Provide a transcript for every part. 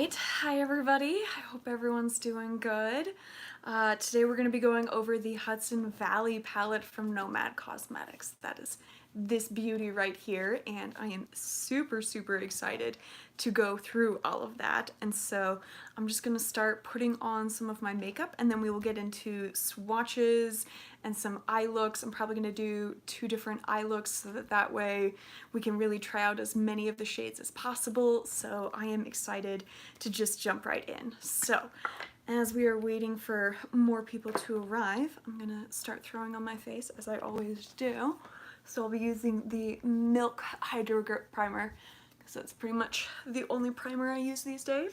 Alright, hi everybody. I hope everyone's doing good. Today we're going to be going over the Hudson Valley palette from Nomad Cosmetics. That is this beauty right here, and I am super excited to go through all of that. And so I'm just going to start putting on some of my makeup, and then we will get into swatches and some eye looks. I'm probably going to do 2 different eye looks so that way we can really try out as many of the shades as possible. So I am excited to just jump right in. So as we are waiting for more people to arrive, I'm gonna start throwing on my face as I always do. So I'll be using the Milk Hydro Grip Primer because that's pretty much the only primer I use these days.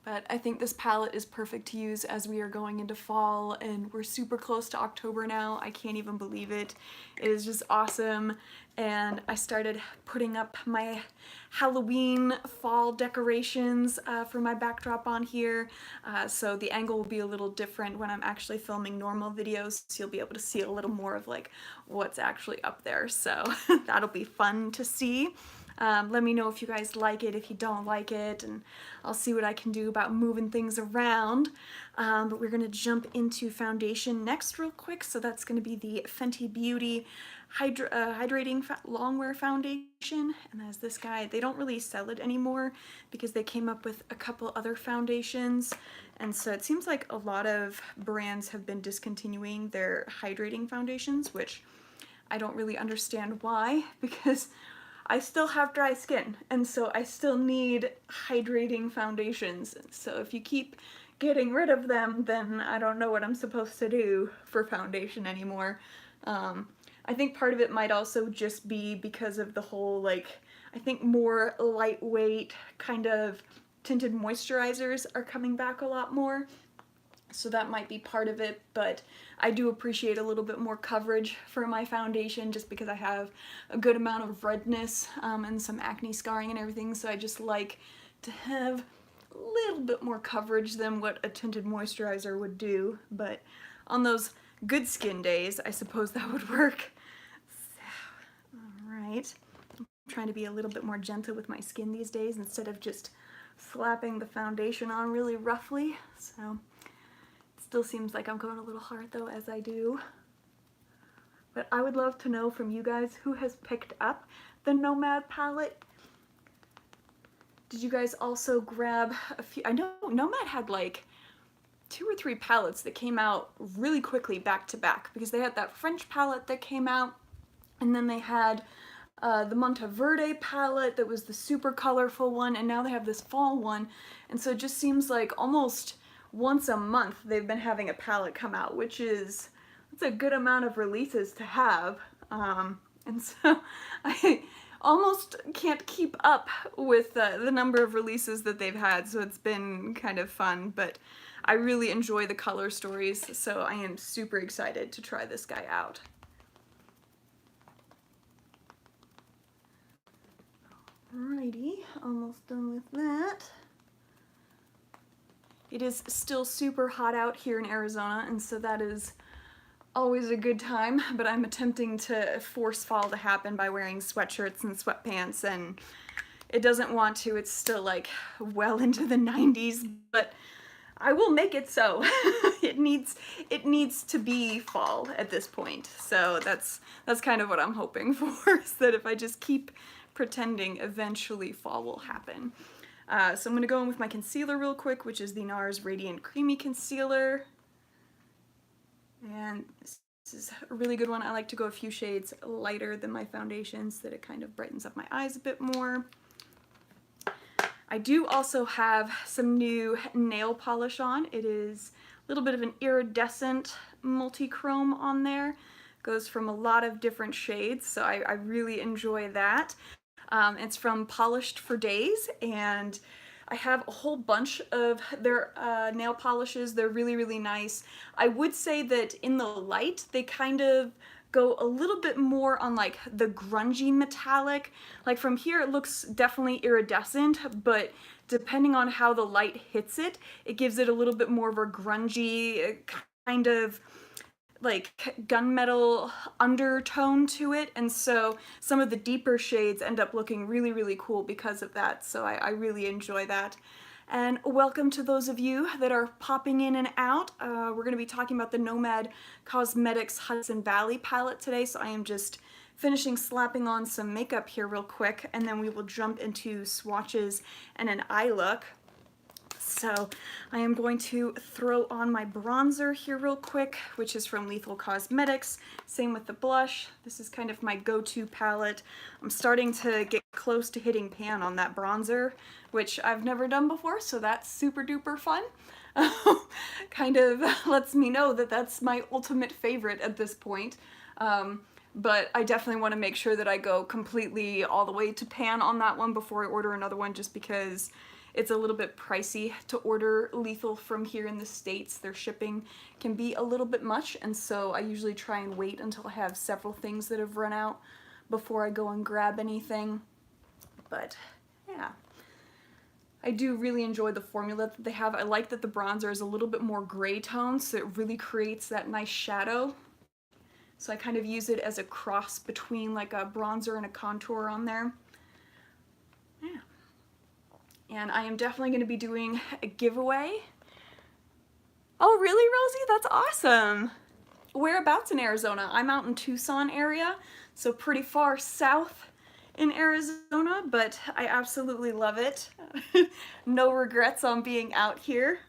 But I think this palette is perfect to use as we are going into fall and we're super close to October now. I can't even believe it. It is just awesome. And I started putting up my Halloween fall decorations for my backdrop on here. So the angle will be a little different when I'm actually filming normal videos. So you'll be able to see a little more of like what's actually up there. So that'll be fun to see. Let me know if you guys like it, if you don't like it, and I'll see what I can do about moving things around. But we're going to jump into foundation next real quick. So that's going to be the Fenty Beauty Hydrating Longwear Foundation. And as this guy, they don't really sell it anymore because they came up with a couple other foundations. And so it seems like a lot of brands have been discontinuing their hydrating foundations, which I don't really understand why, because I still have dry skin, and so I still need hydrating foundations. So if you keep getting rid of them, then I don't know what I'm supposed to do for foundation anymore. I think part of it might also just be because of the whole, like, I think more lightweight kind of tinted moisturizers are coming back a lot more. So that might be part of it, but I do appreciate a little bit more coverage for my foundation just because I have a good amount of redness and some acne scarring and everything, so I just like to have a little bit more coverage than what a tinted moisturizer would do. But on those good skin days, I suppose that would work. So, alright. I'm trying to be a little bit more gentle with my skin these days instead of just slapping the foundation on really roughly. So still seems like I'm going a little hard though as I do. But I would love to know from you guys who has picked up the Nomad palette. Did you guys also grab a few? I know Nomad had like 2 or 3 palettes that came out really quickly back to back, because they had that French palette that came out, and then they had the Monteverde palette that was the super colorful one, and now they have this fall one. And so it just seems like almost once a month they've been having a palette come out, which is, that's a good amount of releases to have. And so I almost can't keep up with the number of releases that they've had, so it's been kind of fun. But I really enjoy the color stories, so I am super excited to try this guy out. Alrighty, almost done with that. It is still super hot out here in Arizona, and so that is always a good time, but I'm attempting to force fall to happen by wearing sweatshirts and sweatpants, and it doesn't want to. It's still like well into the 90s, but I will make it so. It needs to be fall at this point. So that's kind of what I'm hoping for, is that if I just keep pretending, eventually fall will happen. So I'm going to go in with my concealer real quick, which is the NARS Radiant Creamy Concealer. And this is a really good one. I like to go a few shades lighter than my foundation so that it kind of brightens up my eyes a bit more. I do also have some new nail polish on. It is a little bit of an iridescent multi-chrome on there. Goes from a lot of different shades, so I really enjoy that. It's from Polished for Days, and I have a whole bunch of their nail polishes. They're really nice. I would say that in the light, they kind of go a little bit more on like the grungy metallic. Like from here, it looks definitely iridescent, but depending on how the light hits it, it gives it a little bit more of a grungy kind of like gunmetal undertone to it, and so some of the deeper shades end up looking really, really cool because of that. So I really enjoy that. And welcome to those of you that are popping in and out. We're going to be talking about the Nomad Cosmetics Hudson Valley palette today, so I am just finishing slapping on some makeup here real quick, and then we will jump into swatches and an eye look. So I am going to throw on my bronzer here real quick, which is from Lethal Cosmetics. Same with the blush. This is kind of my go-to palette. I'm starting to get close to hitting pan on that bronzer, which I've never done before, so that's super duper fun. Kind of lets me know that that's my ultimate favorite at this point. But I definitely want to make sure that I go completely all the way to pan on that one before I order another one, just because it's a little bit pricey to order Lethal from here in the States. Their shipping can be a little bit much, and so I usually try and wait until I have several things that have run out before I go and grab anything. But yeah, I do really enjoy the formula that they have. I like that the bronzer is a little bit more gray tone, so it really creates that nice shadow. So I kind of use it as a cross between like a bronzer and a contour on there. Yeah. And I am definitely going to be doing a giveaway. Oh, really, Rosie? That's awesome. Whereabouts in Arizona? I'm out in Tucson area, so pretty far south in Arizona, but I absolutely love it. No regrets on being out here.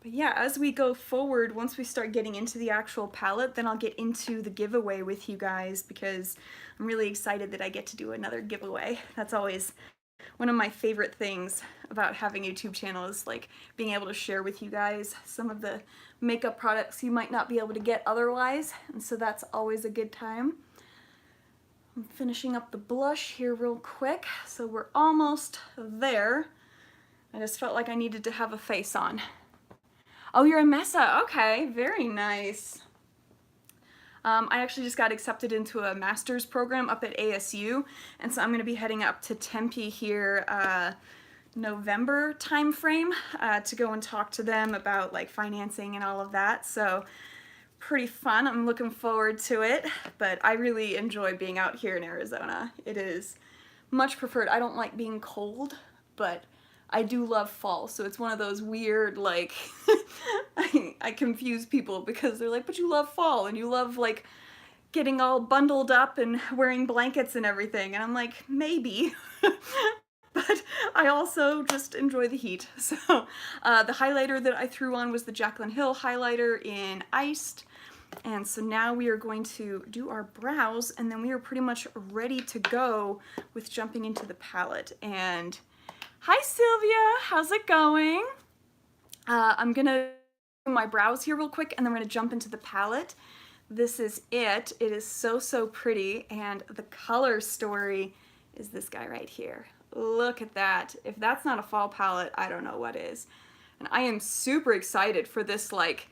But yeah, as we go forward, once we start getting into the actual palette, then I'll get into the giveaway with you guys, because I'm really excited that I get to do another giveaway. That's always one of my favorite things about having a YouTube channel, is like being able to share with you guys some of the makeup products you might not be able to get otherwise, and so that's always a good time. I'm finishing up the blush here real quick, so we're almost there. I just felt like I needed to have a face on. Oh, you're in Mesa. Okay, very nice. I actually just got accepted into a master's program up at ASU, and so I'm going to be heading up to Tempe here November time frame to go and talk to them about like financing and all of that. So pretty fun. I'm looking forward to it, but I really enjoy being out here in Arizona. It is much preferred. I don't like being cold, but I do love fall, so it's one of those weird, like, I confuse people because they're like, but you love fall, and you love, like, getting all bundled up and wearing blankets and everything, and I'm like, maybe, but I also just enjoy the heat. So, the highlighter that I threw on was the Jaclyn Hill highlighter in Iced, and so now we are going to do our brows, and then we are pretty much ready to go with jumping into the palette. And hi Sylvia, how's it going? I'm gonna do my brows here real quick, and then we're gonna jump into the palette. This is it. It is so, so pretty, and the color story is this guy right here. Look at that. If that's not a fall palette, I don't know what is. And I am super excited for this like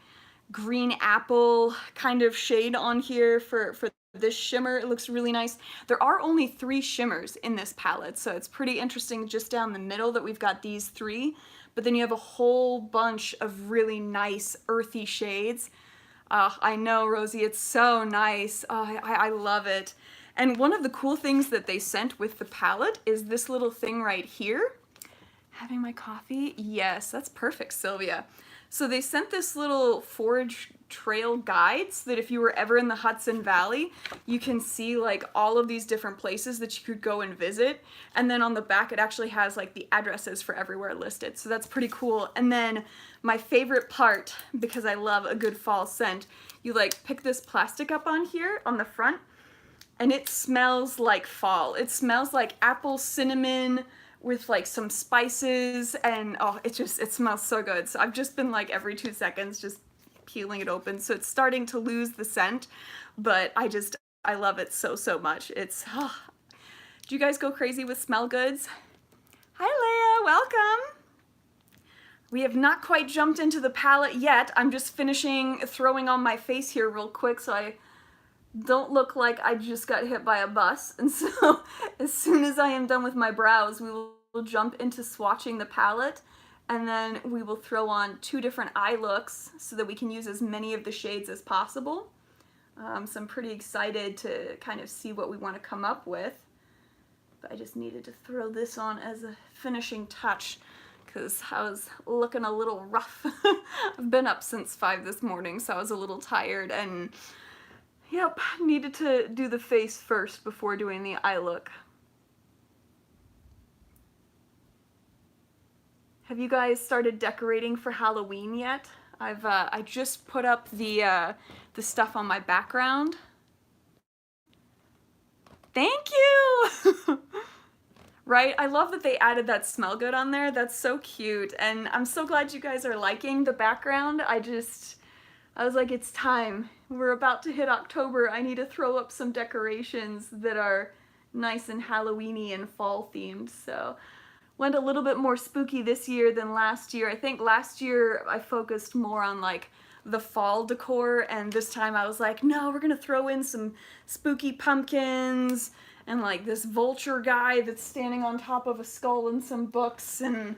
green apple kind of shade on here for this shimmer. It looks really nice. There are only 3 shimmers in this palette, so it's pretty interesting just down the middle that we've got these 3, but then you have a whole bunch of really nice earthy shades. I know, Rosie, it's so nice. I love it. And one of the cool things that they sent with the palette is this little thing right here. Having my coffee? Yes, that's perfect, Sylvia. So they sent this little forage trail guide so that if you were ever in the Hudson Valley, you can see like all of these different places that you could go and visit. And then on the back, it actually has like the addresses for everywhere listed. So that's pretty cool. And then my favorite part, because I love a good fall scent, you like pick this plastic up on here on the front, and it smells like fall. It smells like apple cinnamon with like some spices, and oh, it smells so good. So I've just been like every 2 seconds just peeling it open. So it's starting to lose the scent, but I love it so, so much. It's, oh. Do you guys go crazy with smell goods? Hi Leia, welcome. We have not quite jumped into the palette yet. I'm just finishing throwing on my face here real quick so I don't look like I just got hit by a bus. And so as soon as I am done with my brows, we will jump into swatching the palette, and then we will throw on 2 different eye looks so that we can use as many of the shades as possible. So I'm pretty excited to kind of see what we want to come up with. But I just needed to throw this on as a finishing touch because I was looking a little rough. I've been up since 5 this morning, so I was a little tired, and yep, needed to do the face first before doing the eye look. Have you guys started decorating for Halloween yet? I just put up the stuff on my background. Thank you! Right? I love that they added that smell good on there. That's so cute. And I'm so glad you guys are liking the background. I was like, it's time. We're about to hit October. I need to throw up some decorations that are nice and Halloween-y and fall themed. So went a little bit more spooky this year than last year. I think last year I focused more on like the fall decor, and this time I was like, no, we're gonna throw in some spooky pumpkins and like this vulture guy that's standing on top of a skull and some books, and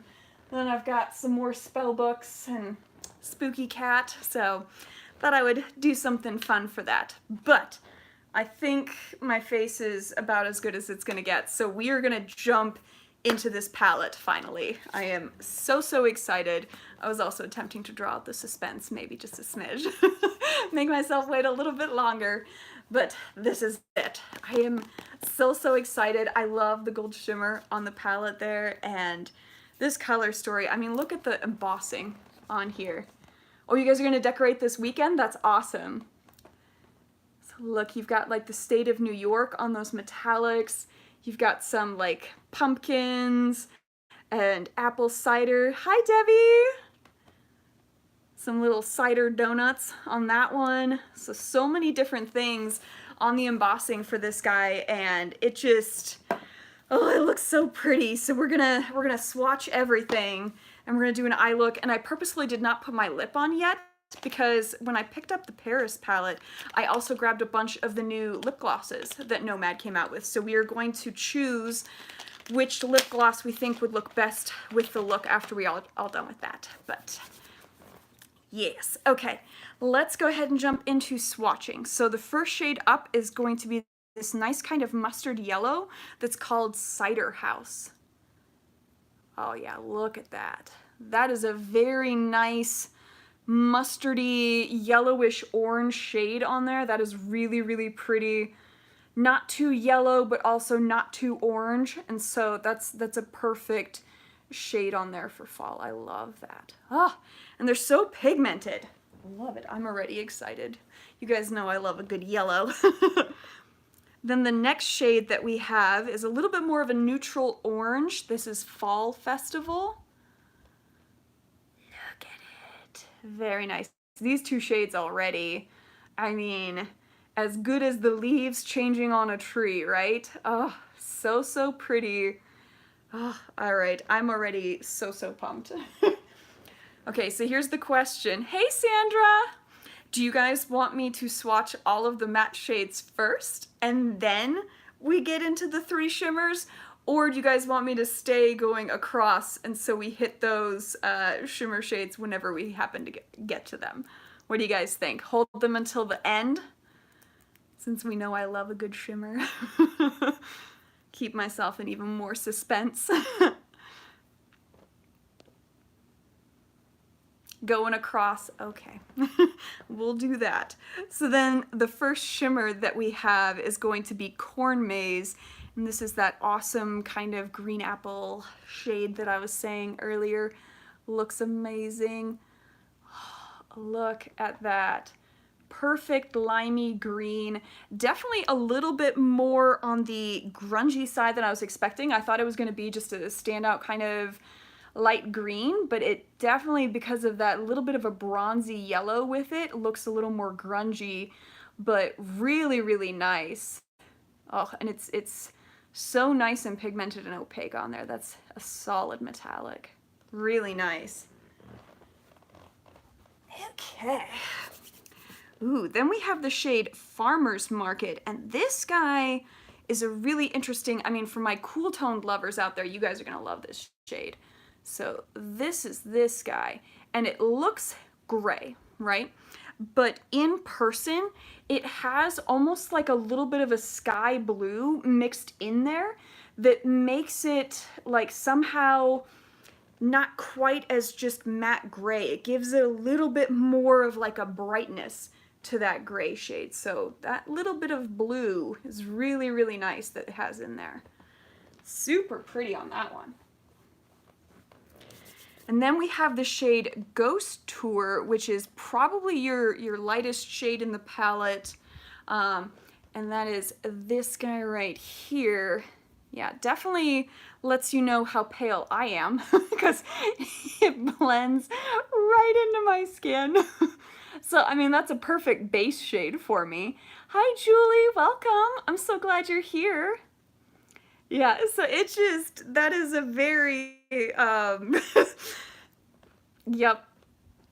then I've got some more spell books and spooky cat, so thought I would do something fun for that. But I think my face is about as good as it's gonna get, so we are gonna jump into this palette finally. I am so excited. I was also attempting to draw out the suspense, maybe just a smidge. Make myself wait a little bit longer, but this is it. I am so excited. I love the gold shimmer on the palette there, and this color story. I mean, look at the embossing on here. Oh, you guys are gonna decorate this weekend? That's awesome. So look, you've got like the state of New York on those metallics. You've got some like pumpkins and apple cider. Hi, Debbie! Some little cider donuts on that one. So many different things on the embossing for this guy, and it just, oh, it looks so pretty. So we're gonna swatch everything, and we're gonna do an eye look. And I purposely did not put my lip on yet, because when I picked up the Paris palette, I also grabbed a bunch of the new lip glosses that Nomad came out with. So we are going to choose which lip gloss we think would look best with the look after we all done with that. But yes, okay, let's go ahead and jump into swatching. So the first shade up is going to be this nice kind of mustard yellow that's called Cider House. Oh yeah, look at that. That is a very nice mustardy yellowish orange shade on there. That is really pretty. Not too yellow, but also not too orange, and so that's a perfect shade on there for fall. I love that. Ah, and they're so pigmented. Love it. I'm already excited. You guys know I love a good yellow. Then the next shade that we have is a little bit more of a neutral orange. This is Fall Festival. Look at it. Very nice. These 2 shades already, I mean, as good as the leaves changing on a tree, right? Oh, so pretty. Oh, all right, I'm already so pumped. Okay, so here's the question. Hey, Sandra! Do you guys want me to swatch all of the matte shades first, and then we get into the 3 shimmers? Or do you guys want me to stay going across, and so we hit those shimmer shades whenever we happen to get to them? What do you guys think? Hold them until the end, since we know I love a good shimmer. Keep myself in even more suspense. Going across, okay. We'll do that. So then the first shimmer that we have is going to be Corn Maze, and this is that awesome kind of green apple shade that I was saying earlier. Looks amazing. Look at that. Perfect limey green. Definitely a little bit more on the grungy side than I was expecting. I thought it was going to be just a standout kind of light green, but it definitely, because of that little bit of a bronzy yellow with it, looks a little more grungy, but really nice. Oh, and it's so nice and pigmented and opaque on there. That's a solid metallic. Really nice. Okay. Ooh, then we have the shade Farmer's Market, and this guy is a really interesting, I mean, for my cool toned lovers out there, you guys are gonna love this shade. So this is this guy, and it looks gray, right? But in person, it has almost like a little bit of a sky blue mixed in there that makes it like somehow not quite as just matte gray. It gives it a little bit more of like a brightness to that gray shade. So that little bit of blue is really, really nice that it has in there. Super pretty on that one. And then we have the shade Ghost Tour, which is probably your lightest shade in the palette. And that is this guy right here. Yeah, definitely lets you know how pale I am because it blends right into my skin. So, I mean, that's a perfect base shade for me. Hi, Julie, welcome. I'm so glad you're here. Yeah, so it's just, that is a very, yep,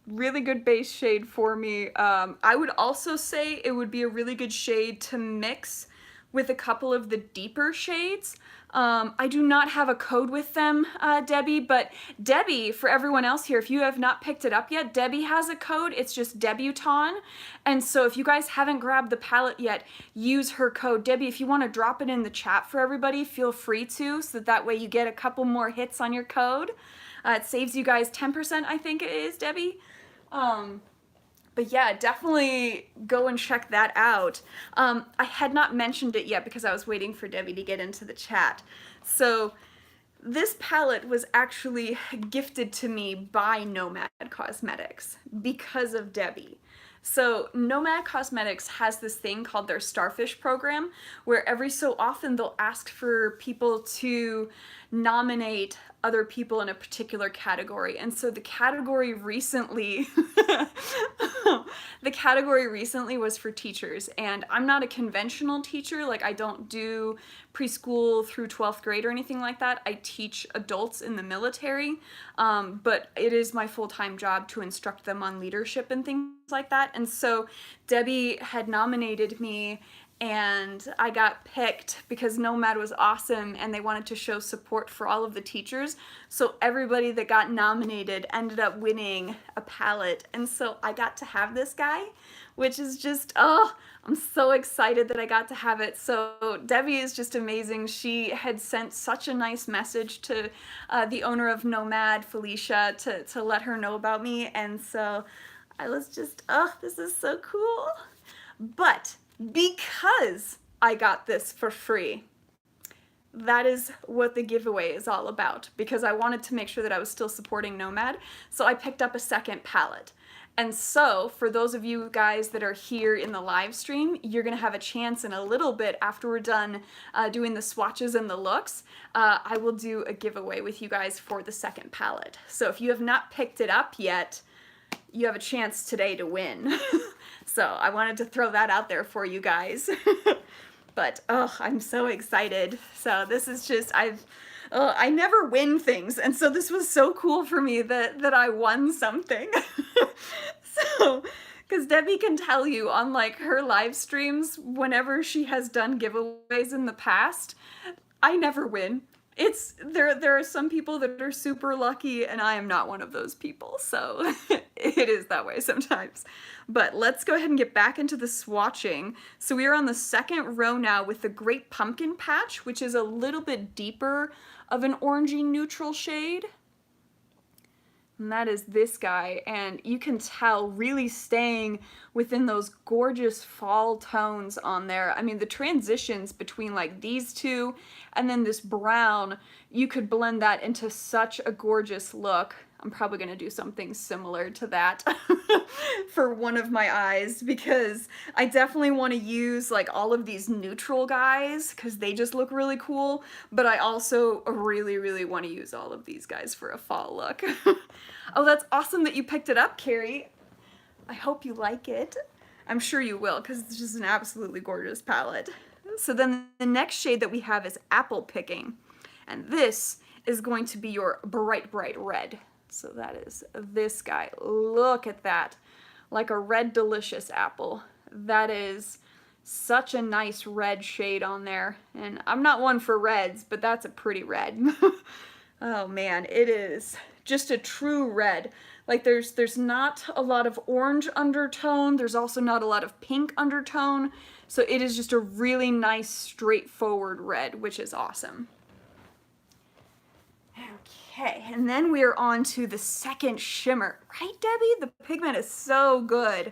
really good base shade for me. I would also say it would be a really good shade to mix with a couple of the deeper shades. I do not have a code with them, Debbie, but Debbie, for everyone else here, if you have not picked it up yet, Debbie has a code. It's just Debutante. And so if you guys haven't grabbed the palette yet, use her code. Debbie, if you want to drop it in the chat for everybody, feel free to, so that way you get a couple more hits on your code. It saves you guys 10%, I think it is, Debbie. But yeah, definitely go and check that out. I had not mentioned it yet because I was waiting for Debbie to get into the chat. So this palette was actually gifted to me by Nomad Cosmetics because of Debbie. So Nomad Cosmetics has this thing called their Starfish program, where every so often they'll ask for people to nominate other people in a particular category. And so the category recently was for teachers, and I'm not a conventional teacher. Like, I don't do preschool through 12th grade or anything like that. I teach adults in the military, but it is my full-time job to instruct them on leadership and things like that. And so Debbie had nominated me, and I got picked because Nomad was awesome and they wanted to show support for all of the teachers. So everybody that got nominated ended up winning a palette. And so I got to have this guy, which is just, oh, I'm so excited that I got to have it. So Debbie is just amazing. She had sent such a nice message to the owner of Nomad, Felicia, to let her know about me. And so I was just, oh, this is so cool. But because I got this for free, that is what the giveaway is all about, because I wanted to make sure that I was still supporting Nomad, so I picked up a second palette. And so for those of you guys that are here in the live stream, you're gonna have a chance in a little bit after we're done doing the swatches and the looks. I will do a giveaway with you guys for the second palette. So if you have not picked it up yet, you have a chance today to win. So I wanted to throw that out there for you guys. But oh, I'm so excited. So this is just, I never win things, and so this was so cool for me that I won something. So, because Debbie can tell you on like her live streams, whenever she has done giveaways in the past, I never win. There are some people that are super lucky, and I am not one of those people, so it is that way sometimes. But let's go ahead and get back into the swatching. So we are on the second row now with the Great Pumpkin Patch, which is a little bit deeper of an orangey neutral shade. And that is this guy, and you can tell really staying within those gorgeous fall tones on there. I mean, the transitions between like these two and then this brown, you could blend that into such a gorgeous look. I'm probably gonna do something similar to that for one of my eyes, because I definitely want to use like all of these neutral guys because they just look really cool, but I also really, really want to use all of these guys for a fall look. Oh, that's awesome that you picked it up, Carrie. I hope you like it. I'm sure you will, because it's just an absolutely gorgeous palette. So then the next shade that we have is Apple Picking, and this is going to be your bright, bright red. So that is this guy. Look at that. Like a red delicious apple. That is such a nice red shade on there. And I'm not one for reds, but that's a pretty red. Oh man, it is just a true red. Like there's not a lot of orange undertone, there's also not a lot of pink undertone, so it is just a really nice straightforward red, which is awesome. Okay, and then we are on to the second shimmer. Right, Debbie? The pigment is so good.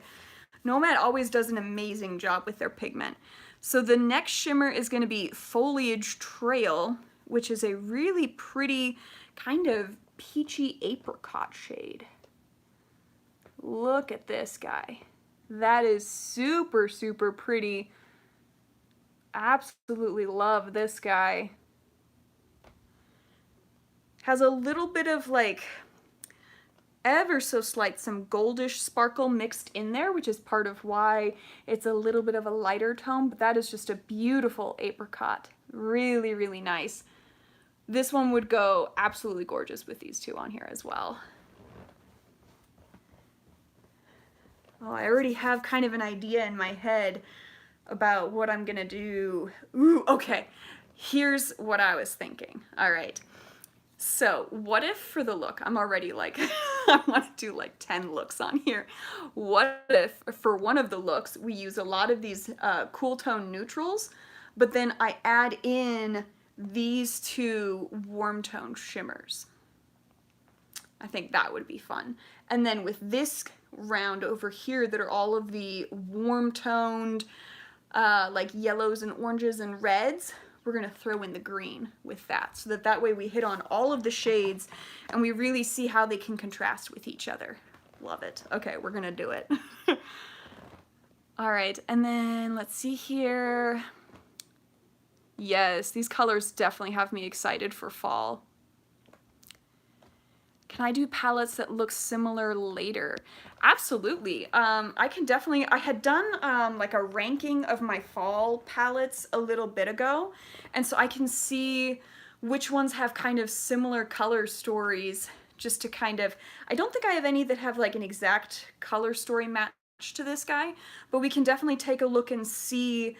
Nomad always does an amazing job with their pigment. So the next shimmer is going to be Foliage Trail, which is a really pretty kind of peachy apricot shade. Look at this guy. That is super, super pretty. Absolutely love this guy. Has a little bit of like ever so slight some goldish sparkle mixed in there, which is part of why it's a little bit of a lighter tone, but that is just a beautiful apricot. Really, really nice. This one would go absolutely gorgeous with these two on here as well. Oh, I already have kind of an idea in my head about what I'm gonna do. Ooh, okay. Here's what I was thinking. All right. So what if for the look, I'm already like, I want to do like 10 looks on here. What if for one of the looks, we use a lot of these cool tone neutrals, but then I add in these two warm tone shimmers. I think that would be fun. And then with this round over here that are all of the warm toned like yellows and oranges and reds, we're gonna throw in the green with that, so that way we hit on all of the shades and we really see how they can contrast with each other. Love it. Okay, we're gonna do it. All right, and then let's see here. Yes, these colors definitely have me excited for fall. Can I do palettes that look similar later? Absolutely. I can definitely, I had done like a ranking of my fall palettes a little bit ago, and so I can see which ones have kind of similar color stories, just to kind of, I don't think I have any that have like an exact color story match to this guy, but we can definitely take a look and see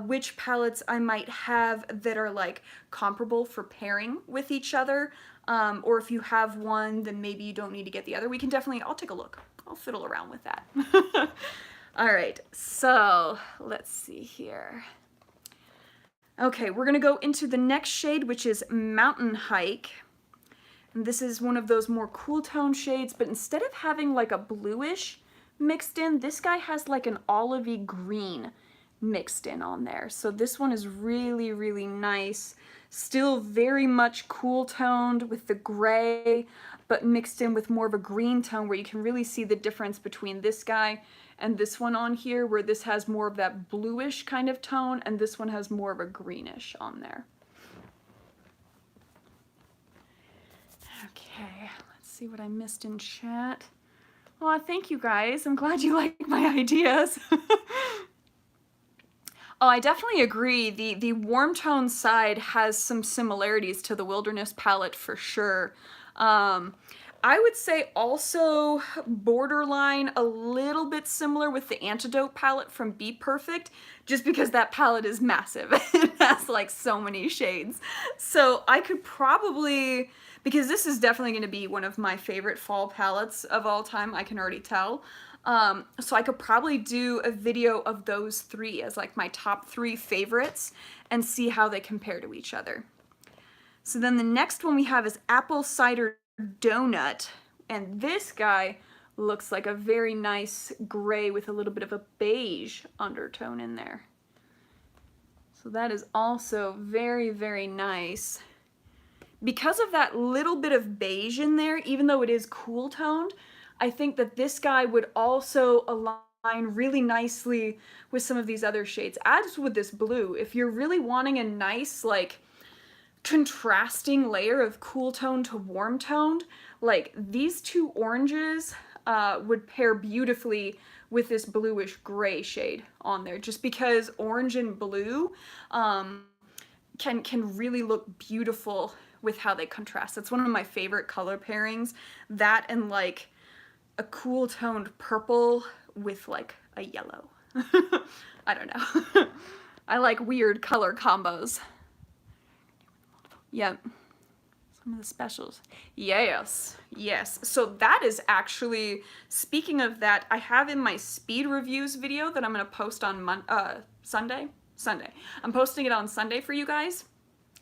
which palettes I might have that are like comparable for pairing with each other. Or if you have one, then maybe you don't need to get the other. We can definitely, I'll take a look. I'll fiddle around with that. All right, so let's see here. Okay, we're gonna go into the next shade, which is Mountain Hike. And this is one of those more cool tone shades, but instead of having like a bluish mixed in, this guy has like an olivey green mixed in on there. So this one is really, really nice. Still very much cool toned with the gray, but mixed in with more of a green tone where you can really see the difference between this guy and this one on here, where this has more of that bluish kind of tone and this one has more of a greenish on there. Okay, let's see what I missed in chat. Aw, thank you guys. I'm glad you like my ideas. Oh, I definitely agree. The warm tone side has some similarities to the Wilderness palette for sure. I would say also borderline a little bit similar with the Antidote palette from Be Perfect, just because that palette is massive. It has like so many shades. So I could probably, because this is definitely going to be one of my favorite fall palettes of all time, I can already tell. So I could probably do a video of those three as like my top 3 favorites and see how they compare to each other. So then the next one we have is Apple Cider Donut, and this guy looks like a very nice gray with a little bit of a beige undertone in there. So that is also very, very nice. Because of that little bit of beige in there, even though it is cool toned, I think that this guy would also align really nicely with some of these other shades, as with this blue. If you're really wanting a nice, like, contrasting layer of cool tone to warm toned, like, these two oranges would pair beautifully with this bluish gray shade on there, just because orange and blue can really look beautiful with how they contrast. That's one of my favorite color pairings, that and like a cool toned purple with like a yellow. I don't know. I like weird color combos. Yep. So Some of the specials. Yes, yes. So that is actually, speaking of that, I have in my speed reviews video that I'm going to post on Sunday. I'm posting it on Sunday for you guys.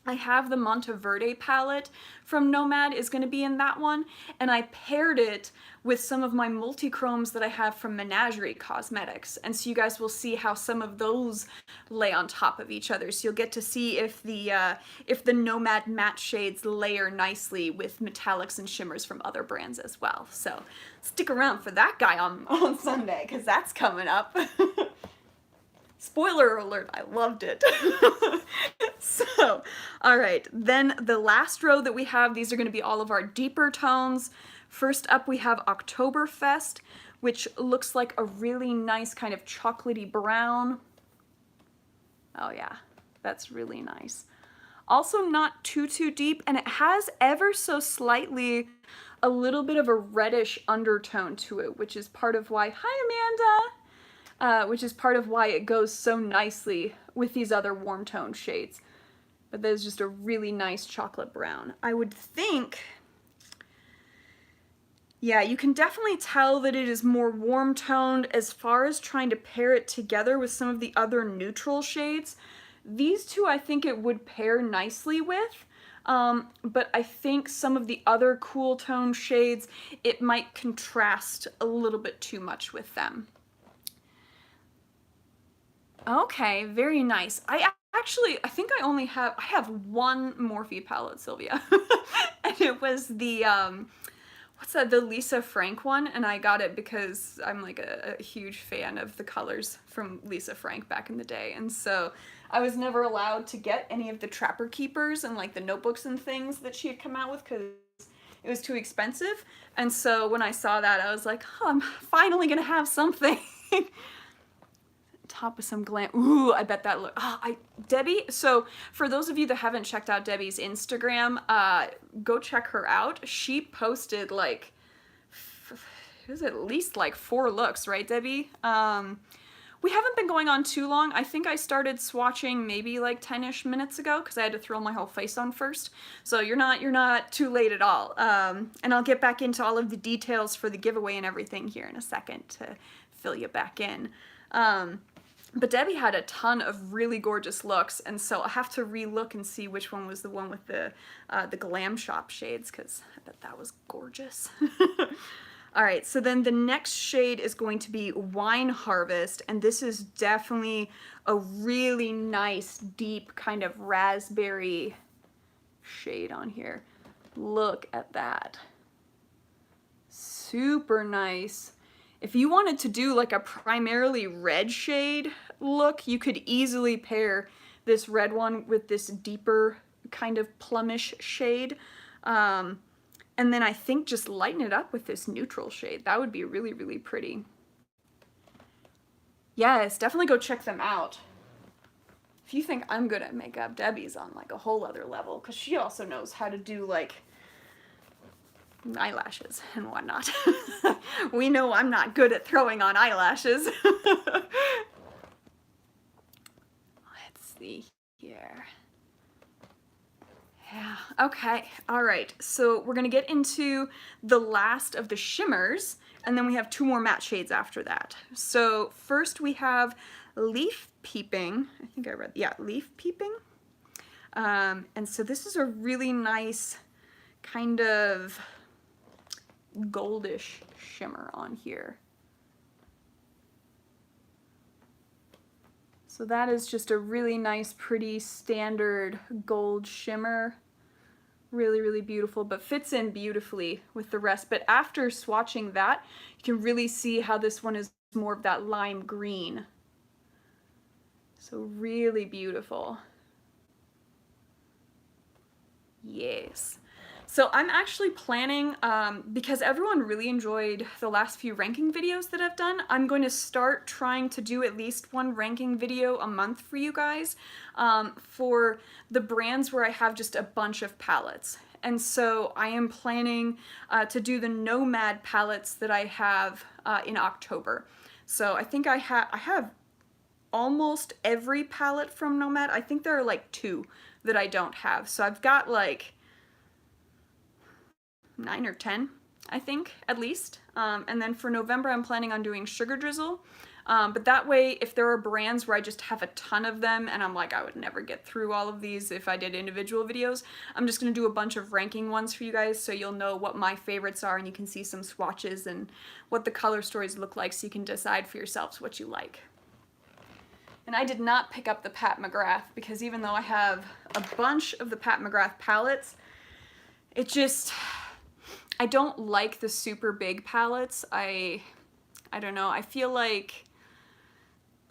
I have the Monteverde palette from Nomad is going to be in that one, and I paired it with some of my multi-chromes that I have from Menagerie Cosmetics, and so you guys will see how some of those lay on top of each other. So you'll get to see if the Nomad matte shades layer nicely with metallics and shimmers from other brands as well. So stick around for that guy on Sunday, because that's coming up. Spoiler alert, I loved it. So, all right, then the last row that we have, these are going to be all of our deeper tones. First up, we have Oktoberfest, which looks like a really nice kind of chocolatey brown. Oh yeah, that's really nice. Also not too deep, and it has ever so slightly a little bit of a reddish undertone to it, which is part of why, hi Amanda, which is part of why it goes so nicely with these other warm tone shades. But that is just a really nice chocolate brown. I would think, yeah, you can definitely tell that it is more warm toned as far as trying to pair it together with some of the other neutral shades. These two I think it would pair nicely with, but I think some of the other cool tone shades, it might contrast a little bit too much with them. Okay, very nice. I think I have one Morphe palette, Sylvia. And it was the, what's that, the Lisa Frank one, and I got it because I'm like a huge fan of the colors from Lisa Frank back in the day, and so I was never allowed to get any of the Trapper Keepers and like the notebooks and things that she had come out with because it was too expensive, and so when I saw that I was like, oh, I'm finally gonna have something. Top with some glam. Ooh, I bet that look. Debbie. So for those of you that haven't checked out Debbie's Instagram, go check her out. She posted like, it was at least like 4 looks, right, Debbie? We haven't been going on too long. I think I started swatching maybe like 10-ish minutes ago because I had to throw my whole face on first. So you're not too late at all. And I'll get back into all of the details for the giveaway and everything here in a second to fill you back in. But Debbie had a ton of really gorgeous looks, and so I have to re-look and see which one was the one with the Glam Shop shades, because I bet that was gorgeous. All right, so then the next shade is going to be Wine Harvest, and this is definitely a really nice, deep kind of raspberry shade on here. Look at that. Super nice. If you wanted to do like a primarily red shade look, you could easily pair this red one with this deeper kind of plumish shade. And then I think just lighten it up with this neutral shade. That would be really, really pretty. Yes, definitely go check them out. If you think I'm good at makeup, Debbie's on like a whole other level, because she also knows how to do like eyelashes and whatnot. We know I'm not good at throwing on eyelashes. Let's see here. Yeah, okay, all right. So we're gonna get into the last of the shimmers, and then we have 2 more matte shades after that. So first we have Leaf Peeping. I think I read, yeah, Leaf Peeping. And so this is a really nice kind of goldish shimmer on here. So that is just a really nice, pretty standard gold shimmer. Really, really beautiful, but fits in beautifully with the rest. But after swatching that, you can really see how this one is more of that lime green. So really beautiful. Yes. So I'm actually planning, because everyone really enjoyed the last few ranking videos that I've done, I'm going to start trying to do at least 1 ranking video a month for you guys, for the brands where I have just a bunch of palettes. And so I am planning to do the Nomad palettes that I have in October. So I think I have almost every palette from Nomad. I think there are like 2 that I don't have. So I've got like 9 or 10, I think, at least. And then for November, I'm planning on doing Sugar Drizzle. But that way, if there are brands where I just have a ton of them and I'm like, I would never get through all of these if I did individual videos, I'm just going to do a bunch of ranking ones for you guys so you'll know what my favorites are and you can see some swatches and what the color stories look like so you can decide for yourselves what you like. And I did not pick up the Pat McGrath because even though I have a bunch of the Pat McGrath palettes, it just, I don't like the super big palettes. I don't know, I feel like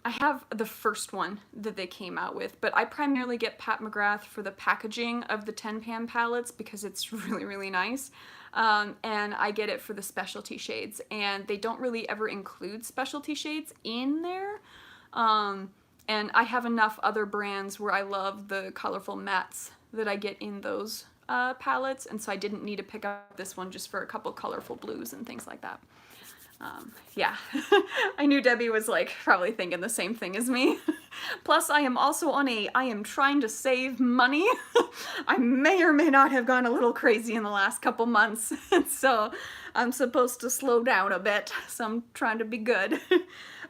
I have the first one that they came out with, but I primarily get Pat McGrath for the packaging of the 10 pan palettes because it's really, really nice. And I get it for the specialty shades, and they don't really ever include specialty shades in there. And I have enough other brands where I love the colorful mattes that I get in those palettes, and so I didn't need to pick up this one just for a couple colorful blues and things like that. Yeah, I knew Debbie was like probably thinking the same thing as me. Plus I am also on I am trying to save money. I may or may not have gone a little crazy in the last couple months, so I'm supposed to slow down a bit, so I'm trying to be good.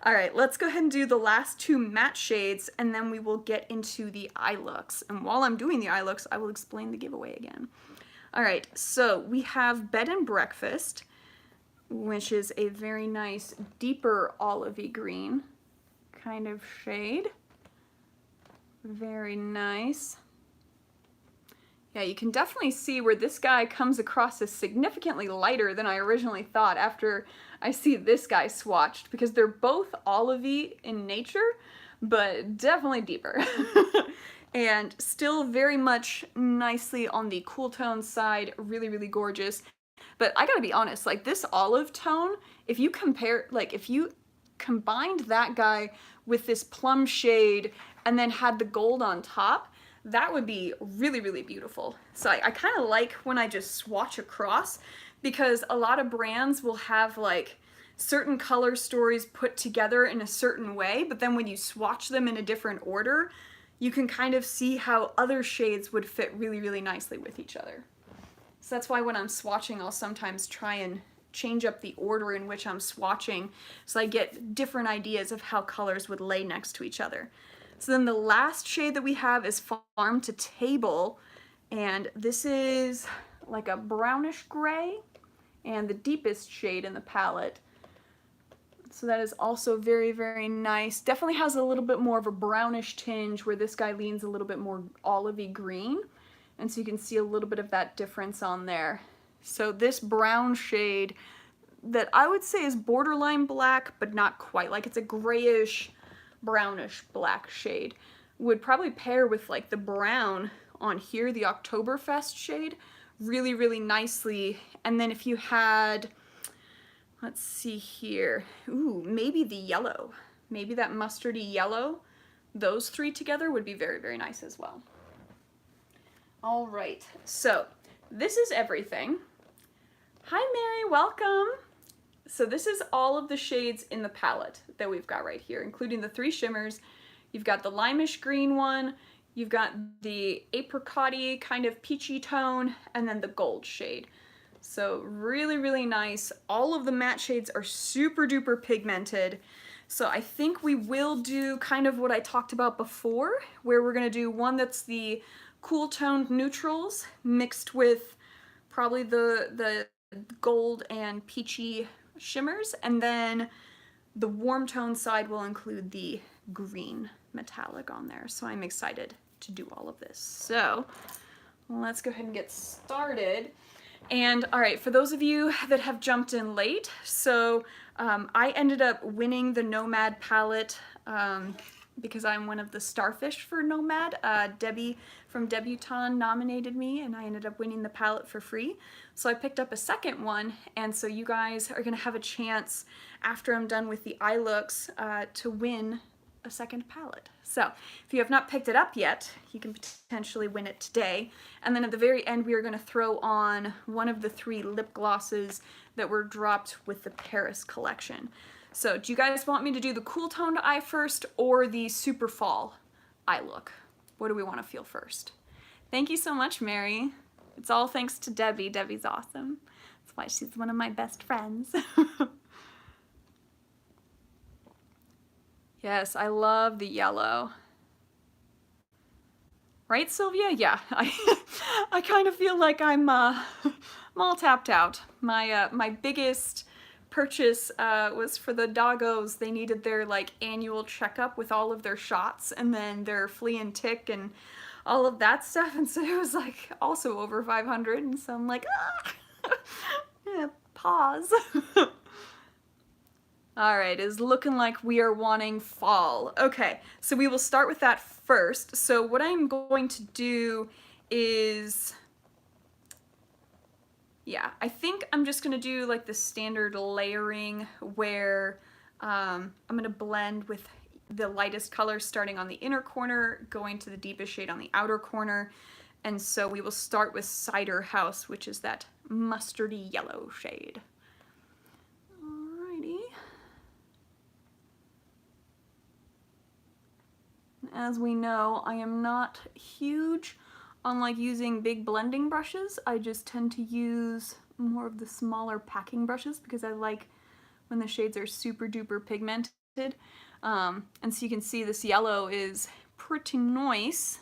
Alright, let's go ahead and do the last two matte shades and then we will get into the eye looks. And while I'm doing the eye looks, I will explain the giveaway again. Alright, so we have Bed and Breakfast, which is a very nice deeper olivey green kind of shade. Very nice. Yeah, you can definitely see where this guy comes across as significantly lighter than I originally thought after I see this guy swatched, because they're both olivey in nature, but definitely deeper. And still very much nicely on the cool tone side, really, really gorgeous. But I gotta be honest, like this olive tone, if you compare, like if you combined that guy with this plum shade and then had the gold on top, that would be really, really beautiful. So I kind of like when I just swatch across, because a lot of brands will have like certain color stories put together in a certain way, but then when you swatch them in a different order, you can kind of see how other shades would fit really, really nicely with each other. So that's why when I'm swatching, I'll sometimes try and change up the order in which I'm swatching so I get different ideas of how colors would lay next to each other. So then the last shade that we have is Farm to Table, and this is like a brownish gray and the deepest shade in the palette. So that is also very, very nice. Definitely has a little bit more of a brownish tinge where this guy leans a little bit more olivey green. And so you can see a little bit of that difference on there. So this brown shade that I would say is borderline black, but not quite. Like it's a grayish, brownish black shade. Would probably pair with like the brown on here, the Oktoberfest shade, really, really nicely. And then if you had, let's see here, ooh, maybe the yellow, maybe that mustardy yellow, those three together would be very, very nice as well. All right, so this is everything. Hi Mary, welcome. So this is all of the shades in the palette that we've got right here, including the three shimmers. You've got the limeish green one, you've got the apricot-y kind of peachy tone, and then the gold shade. So really, really nice. All of the matte shades are super duper pigmented. So I think we will do kind of what I talked about before, where we're gonna do one that's the cool toned neutrals mixed with probably the gold and peachy shimmers, and then the warm tone side will include the green metallic on there. So I'm excited to do all of this. So let's go ahead and get started. And all right, for those of you that have jumped in late, so I ended up winning the Nomad palette because I'm one of the starfish for Nomad. Debbie from Debutante nominated me and I ended up winning the palette for free. So I picked up a second one, and so you guys are gonna have a chance after I'm done with the eye looks to win a second palette. So if you have not picked it up yet, you can potentially win it today. And then at the very end, we are gonna throw on one of the 3 lip glosses that were dropped with the Paris collection. So do you guys want me to do the cool toned eye first or the super fall eye look? What do we want to feel first? Thank you so much, Mary. It's all thanks to Debbie. Debbie's awesome. That's why she's one of my best friends. Yes, I love the yellow. Right, Sylvia? Yeah, I kind of feel like I'm all tapped out. My biggest purchase was for the doggos. They needed their like annual checkup with all of their shots and then their flea and tick and all of that stuff, and so it was like also over 500, and so I'm like, ah! Yeah, pause. All right, it's looking like we are wanting fall. Okay, so we will start with that first. So what I'm going to do is, yeah, I think I'm just gonna do like the standard layering where I'm gonna blend with the lightest color starting on the inner corner, going to the deepest shade on the outer corner. And so we will start with Cider House, which is that mustardy yellow shade. Alrighty. As we know, I am not huge on like using big blending brushes. I just tend to use more of the smaller packing brushes because I like when the shades are super duper pigmented. And so you can see this yellow is pretty nice.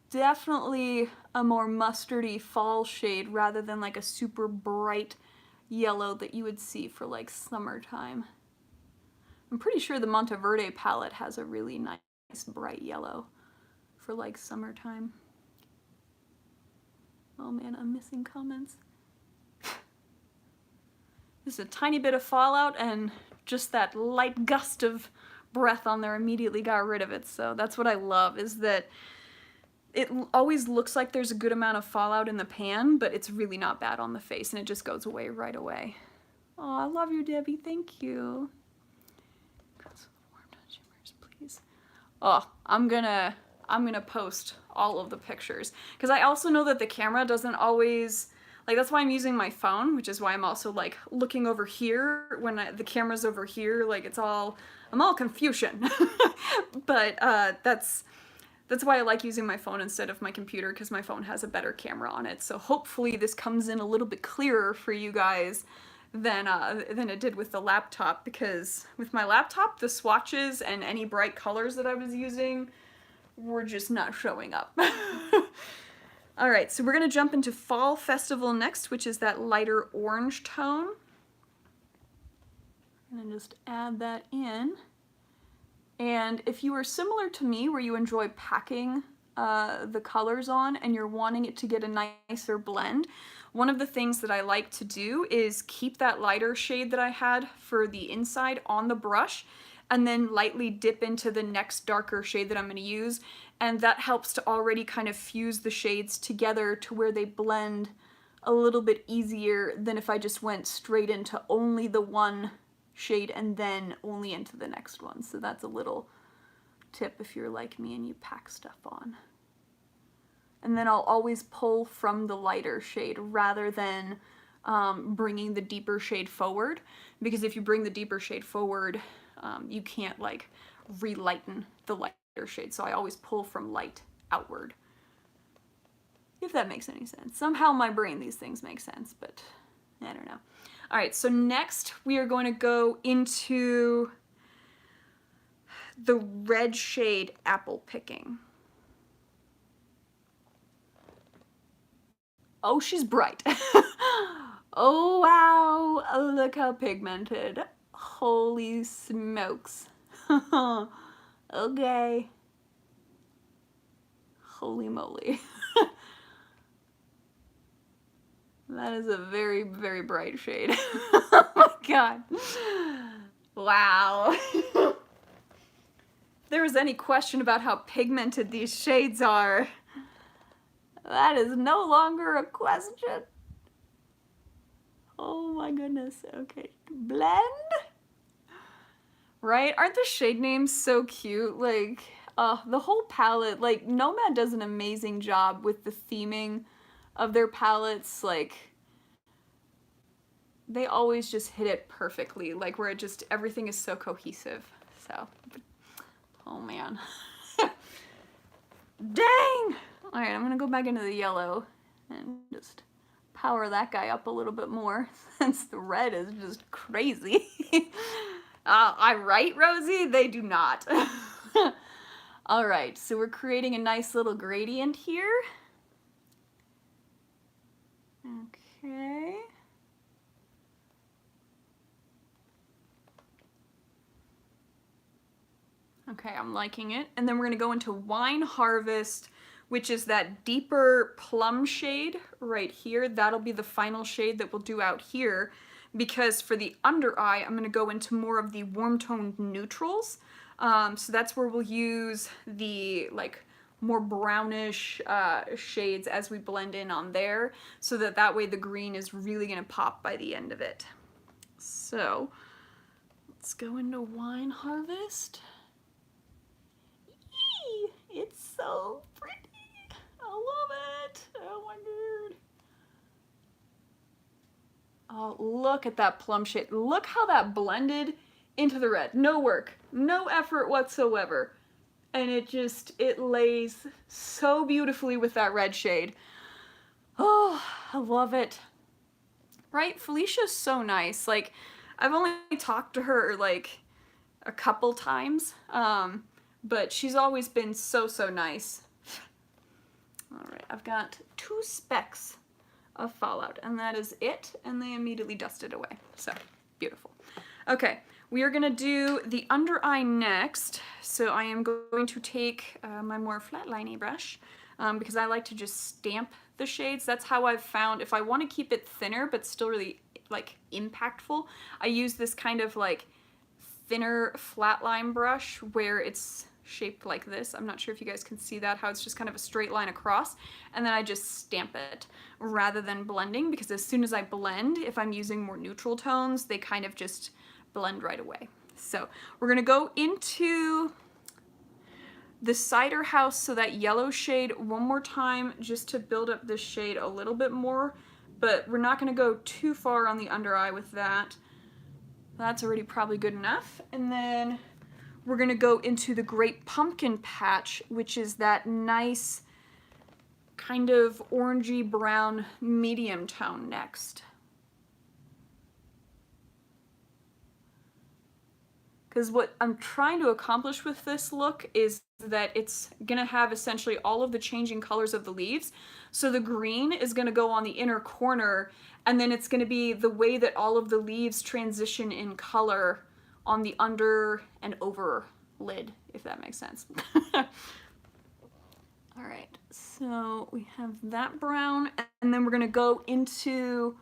Definitely a more mustardy fall shade rather than like a super bright yellow that you would see for like summertime. I'm pretty sure the Monteverde palette has a really nice bright yellow for like summertime. Oh man, I'm missing comments. Just a tiny bit of fallout and just that light gust of breath on there immediately got rid of it. So that's what I love, is that it always looks like there's a good amount of fallout in the pan, but it's really not bad on the face and it just goes away right away. Oh, I love you, Debbie. Thank you. Please. Oh, I'm gonna post all of the pictures because I also know that the camera doesn't always, like, that's why I'm using my phone, which is why I'm also like looking over here when the camera's over here. Like I'm all confusion. But that's why I like using my phone instead of my computer, because my phone has a better camera on it. So hopefully this comes in a little bit clearer for you guys than it did with the laptop, because with my laptop the swatches and any bright colors that I was using were just not showing up. Alright, so we're going to jump into Fall Festival next, which is that lighter orange tone. I'm going to just add that in. And if you are similar to me, where you enjoy packing the colors on and you're wanting it to get a nicer blend, one of the things that I like to do is keep that lighter shade that I had for the inside on the brush and then lightly dip into the next darker shade that I'm going to use, and that helps to already kind of fuse the shades together to where they blend a little bit easier than if I just went straight into only the one shade and then only into the next one. So that's a little tip if you're like me and you pack stuff on. And then I'll always pull from the lighter shade rather than bringing the deeper shade forward, because if you bring the deeper shade forward, you can't like relighten the lighter shade. So I always pull from light outward, if that makes any sense. Somehow in my brain these things make sense, but I don't know. All right, so next we are going to go into the red shade Apple Picking. Oh, she's bright. Oh, wow, look how pigmented. Holy smokes. Okay. Holy moly. That is a very, very bright shade. Oh my god. Wow. If there was any question about how pigmented these shades are, that is no longer a question. Oh my goodness. Okay. Blend? Right? Aren't the shade names so cute? Like, the whole palette, like, Nomad does an amazing job with the theming of their palettes. Like, they always just hit it perfectly, like, where it just, everything is so cohesive. So, oh man. Dang! Alright, I'm gonna go back into the yellow And just power that guy up a little bit more since the red is just crazy. I right, Rosie? They do not. All right, so we're creating a nice little gradient here. Okay. Okay, I'm liking it. And then we're gonna go into Wine Harvest, which is that deeper plum shade right here. That'll be the final shade that we'll do out here, because for the under eye, I'm gonna go into more of the warm toned neutrals. So that's where we'll use the like more brownish shades as we blend in on there, so that way the green is really gonna pop by the end of it. So let's go into Wine Harvest. It's so pretty. I love it. Oh my god. Oh, look at that plum shade. Look how that blended into the red. No work, no effort whatsoever. And it lays so beautifully with that red shade. Oh, I love it. Right? Felicia's so nice. Like, I've only talked to her like a couple times, but she's always been so nice. All right, I've got 2 specks of fallout, and that is it, and they immediately dusted away. So, beautiful. Okay, we are gonna do the under eye next. So I am going to take my more flat-liney brush, because I like to just stamp the shades. That's how I've found, if I want to keep it thinner but still really like impactful, I use this kind of like thinner flat line brush where it's shaped like this. I'm not sure if you guys can see that, how it's just kind of a straight line across, and then I just stamp it rather than blending, because as soon as I blend, if I'm using more neutral tones, they kind of just blend right away. So we're gonna go into the Cider House, so that yellow shade, one more time just to build up this shade a little bit more, but we're not gonna go too far on the under eye with that. That's already probably good enough. And then we're gonna go into the Great Pumpkin Patch, which is that nice kind of orangey brown medium tone next. Because what I'm trying to accomplish with this look is that it's gonna have essentially all of the changing colors of the leaves. So the green is gonna go on the inner corner, and then it's gonna be the way that all of the leaves transition in color on the under and over lid, if that makes sense. All right, so we have that brown, and then we're gonna go into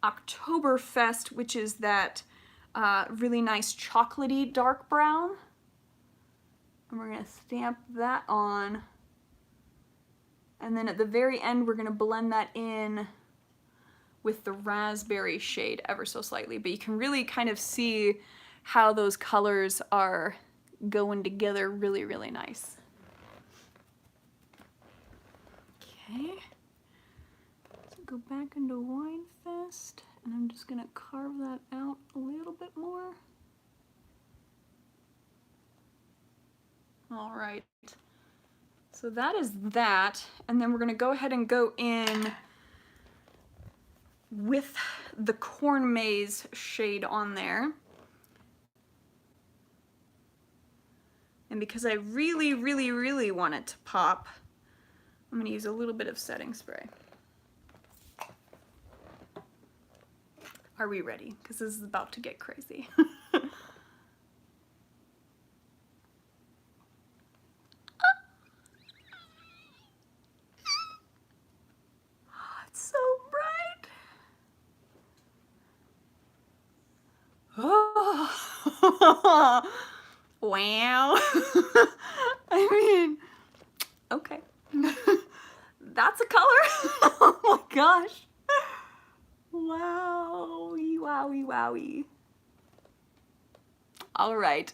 Oktoberfest, which is that really nice chocolatey dark brown. And we're gonna stamp that on. And then at the very end, we're gonna blend that in with the raspberry shade ever so slightly, but you can really kind of see how those colors are going together really, really nice. Okay, so go back into Winefest, and I'm just gonna carve that out a little bit more. All right, so that is that, and then we're gonna go ahead and go in with the Corn Maze shade on there. And because I really, really, really want it to pop, I'm gonna use a little bit of setting spray. Are we ready? Because this is about to get crazy. It's so bright. Oh. Wow. I mean, okay. That's a color. Oh my gosh. Wowie, wowie, wowie. All right.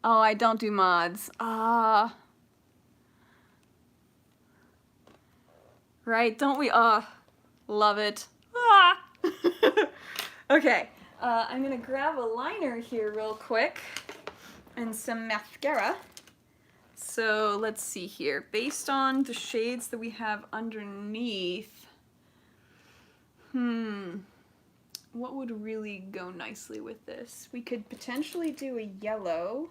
Oh, I don't do mods. Right, don't we? Love it. Ah. Okay, I'm gonna grab a liner here real quick and some mascara. So let's see here. Based on the shades that we have underneath, what would really go nicely with this? We could potentially do a yellow.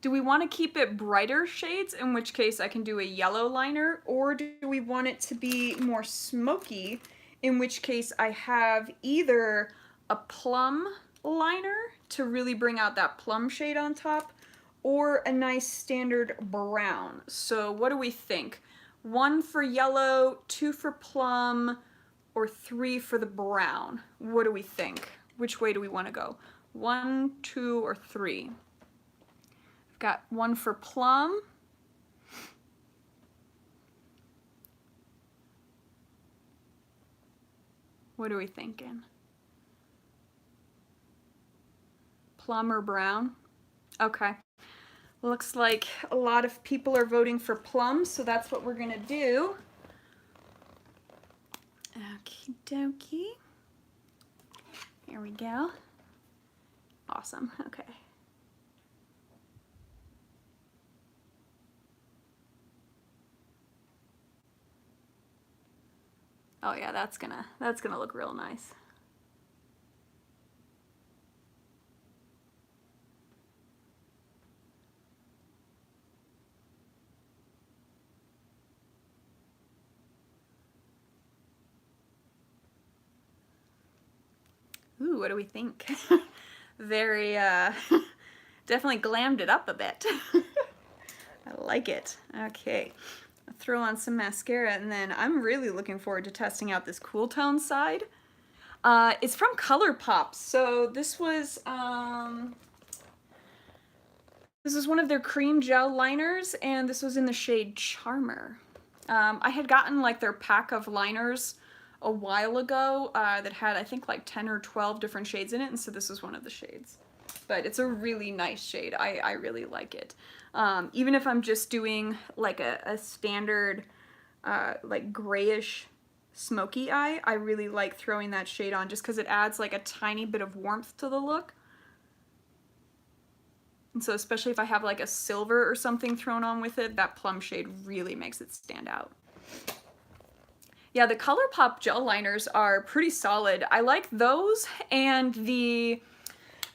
Do we want to keep it brighter shades, in which case I can do a yellow liner, or do we want it to be more smoky, in which case I have either a plum liner to really bring out that plum shade on top, or a nice standard brown? So what do we think? 1 for yellow, 2 for plum, or 3 for the brown? What do we think? Which way do we want to go? 1, 2, or 3? Got 1 for plum. What are we thinking? Plum or brown? Okay. Looks like a lot of people are voting for plum, so that's what we're gonna do. Okie dokie. Here we go. Awesome, okay. Oh yeah, that's gonna look real nice. Ooh, what do we think? Very, definitely glammed it up a bit. I like it. Okay, I'll throw on some mascara, and then I'm really looking forward to testing out this cool tone side. It's from ColourPop, so this was one of their cream gel liners, and this was in the shade Charmer. I had gotten like their pack of liners a while ago that had, I think, like 10 or 12 different shades in it, and so this was one of the shades. But it's a really nice shade. I really like it. Even if I'm just doing like a standard like grayish smoky eye, I really like throwing that shade on just because it adds like a tiny bit of warmth to the look. And so especially if I have like a silver or something thrown on with it, that plum shade really makes it stand out. Yeah, the ColourPop gel liners are pretty solid. I like those, and the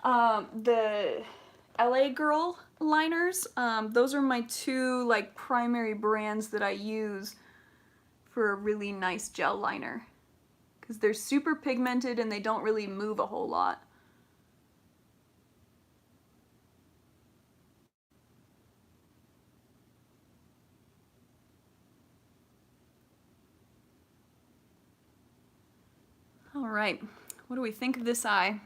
LA Girl liners. Those are my two like primary brands that I use for a really nice gel liner, because they're super pigmented and they don't really move a whole lot. All right, what do we think of this eye? I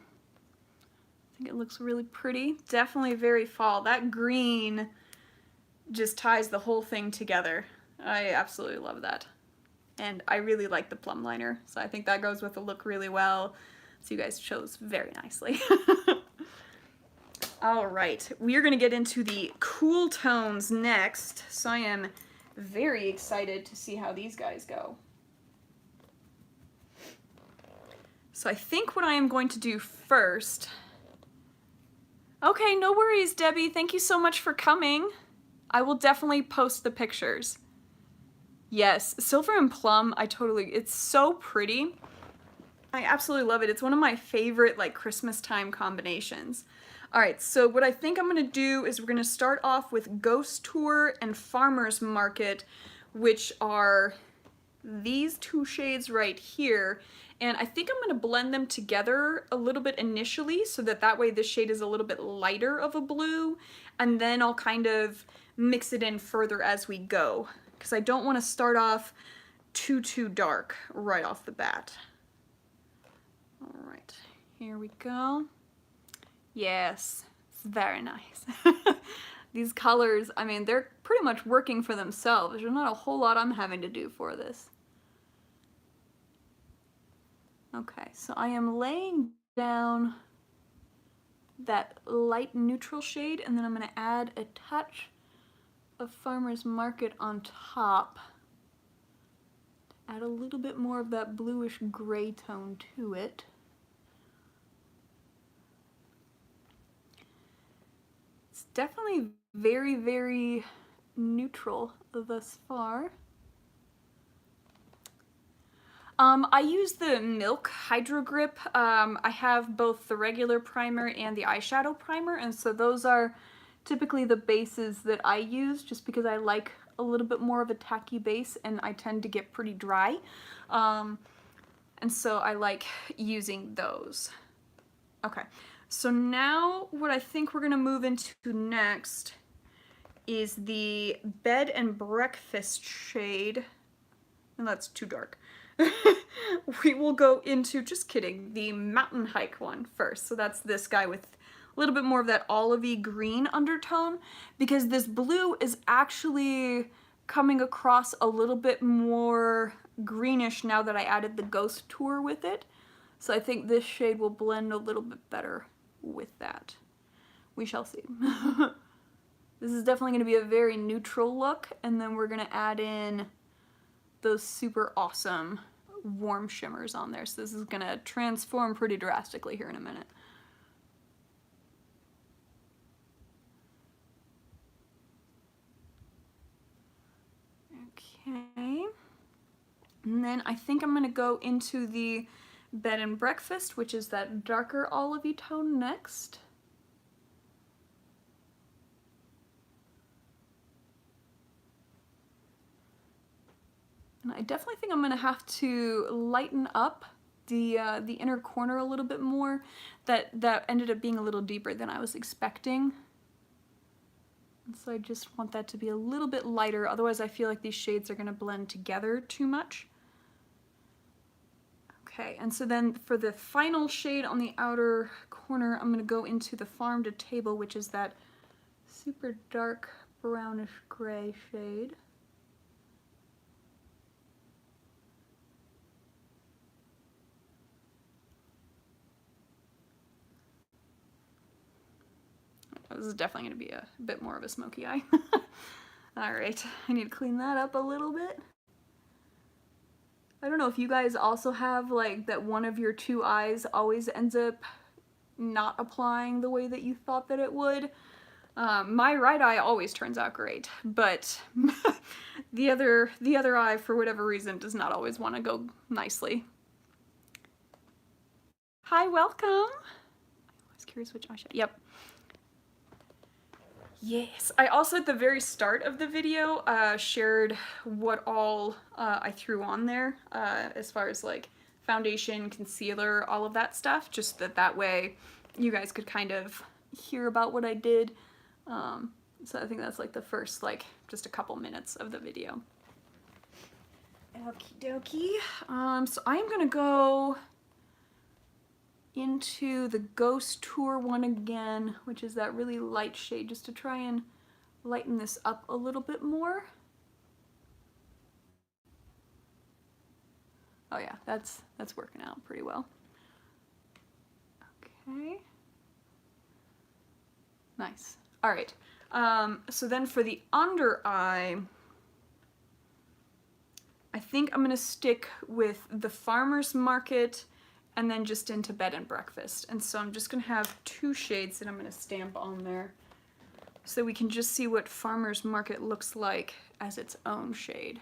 think it looks really pretty. Definitely very fall. That green just ties the whole thing together. I absolutely love that. And I really like the plum liner, so I think that goes with the look really well. So you guys chose very nicely. All right, we are gonna get into the cool tones next, so I am very excited to see how these guys go. So I think what I am going to do first... Okay, no worries, Debbie. Thank you so much for coming. I will definitely post the pictures. Yes, silver and plum, it's so pretty. I absolutely love it. It's one of my favorite like Christmas time combinations. All right, so what I think I'm gonna do is we're gonna start off with Ghost Tour and Farmer's Market, which are these two shades right here. And I think I'm gonna blend them together a little bit initially so that way this shade is a little bit lighter of a blue, and then I'll kind of mix it in further as we go, because I don't want to start off too dark right off the bat. All right, here we go. Yes, it's very nice. These colors, I mean, they're pretty much working for themselves. There's not a whole lot I'm having to do for this. Okay, so I am laying down that light neutral shade, and then I'm going to add a touch of Farmer's Market on top. Add a little bit more of that bluish gray tone to it. definitely very, very neutral thus far. I use the Milk Hydro Grip. I have both the regular primer and the eyeshadow primer, and so those are typically the bases that I use just because I like a little bit more of a tacky base and I tend to get pretty dry. And so I like using those. Okay, so now what I think we're gonna move into next is the Bed and Breakfast shade, and that's too dark. We will go into, just kidding, the Mountain Hike one first. So that's this guy with a little bit more of that olivey green undertone, because this blue is actually coming across a little bit more greenish now that I added the Ghost Tour with it. So I think this shade will blend a little bit better with that. We shall see. This is definitely going to be a very neutral look, and then we're going to add in those super awesome warm shimmers on there. So this is going to transform pretty drastically here in a minute. Okay. And then I think I'm going to go into the Bed and Breakfast, which is that darker olivey tone next. And I definitely think I'm going to have to lighten up the inner corner a little bit more. That ended up being a little deeper than I was expecting. And so I just want that to be a little bit lighter, otherwise I feel like these shades are going to blend together too much. Okay, and so then for the final shade on the outer corner, I'm going to go into the Farm to Table, which is that super dark brownish gray shade. This is definitely going to be a bit more of a smoky eye. Alright, I need to clean that up a little bit. I don't know if you guys also have like that one of your two eyes always ends up not applying the way that you thought that it would. My right eye always turns out great, but the other eye, for whatever reason, does not always want to go nicely. Hi, welcome! I was curious which eyeshadow. Yep. Yes, I also at the very start of the video shared what all I threw on there as far as like foundation, concealer, all of that stuff, just that way you guys could kind of hear about what I did. So I think that's like the first like just a couple minutes of the video. Okie dokie. So I'm gonna go into the Ghost Tour one again, which is that really light shade, just to try and lighten this up a little bit more. Oh yeah, that's working out pretty well. Okay. Nice. All right. So then for the under eye, I think I'm gonna stick with the Farmer's Market and then just into Bed and Breakfast. And so I'm just gonna have two shades that I'm gonna stamp on there so we can just see what Farmer's Market looks like as its own shade.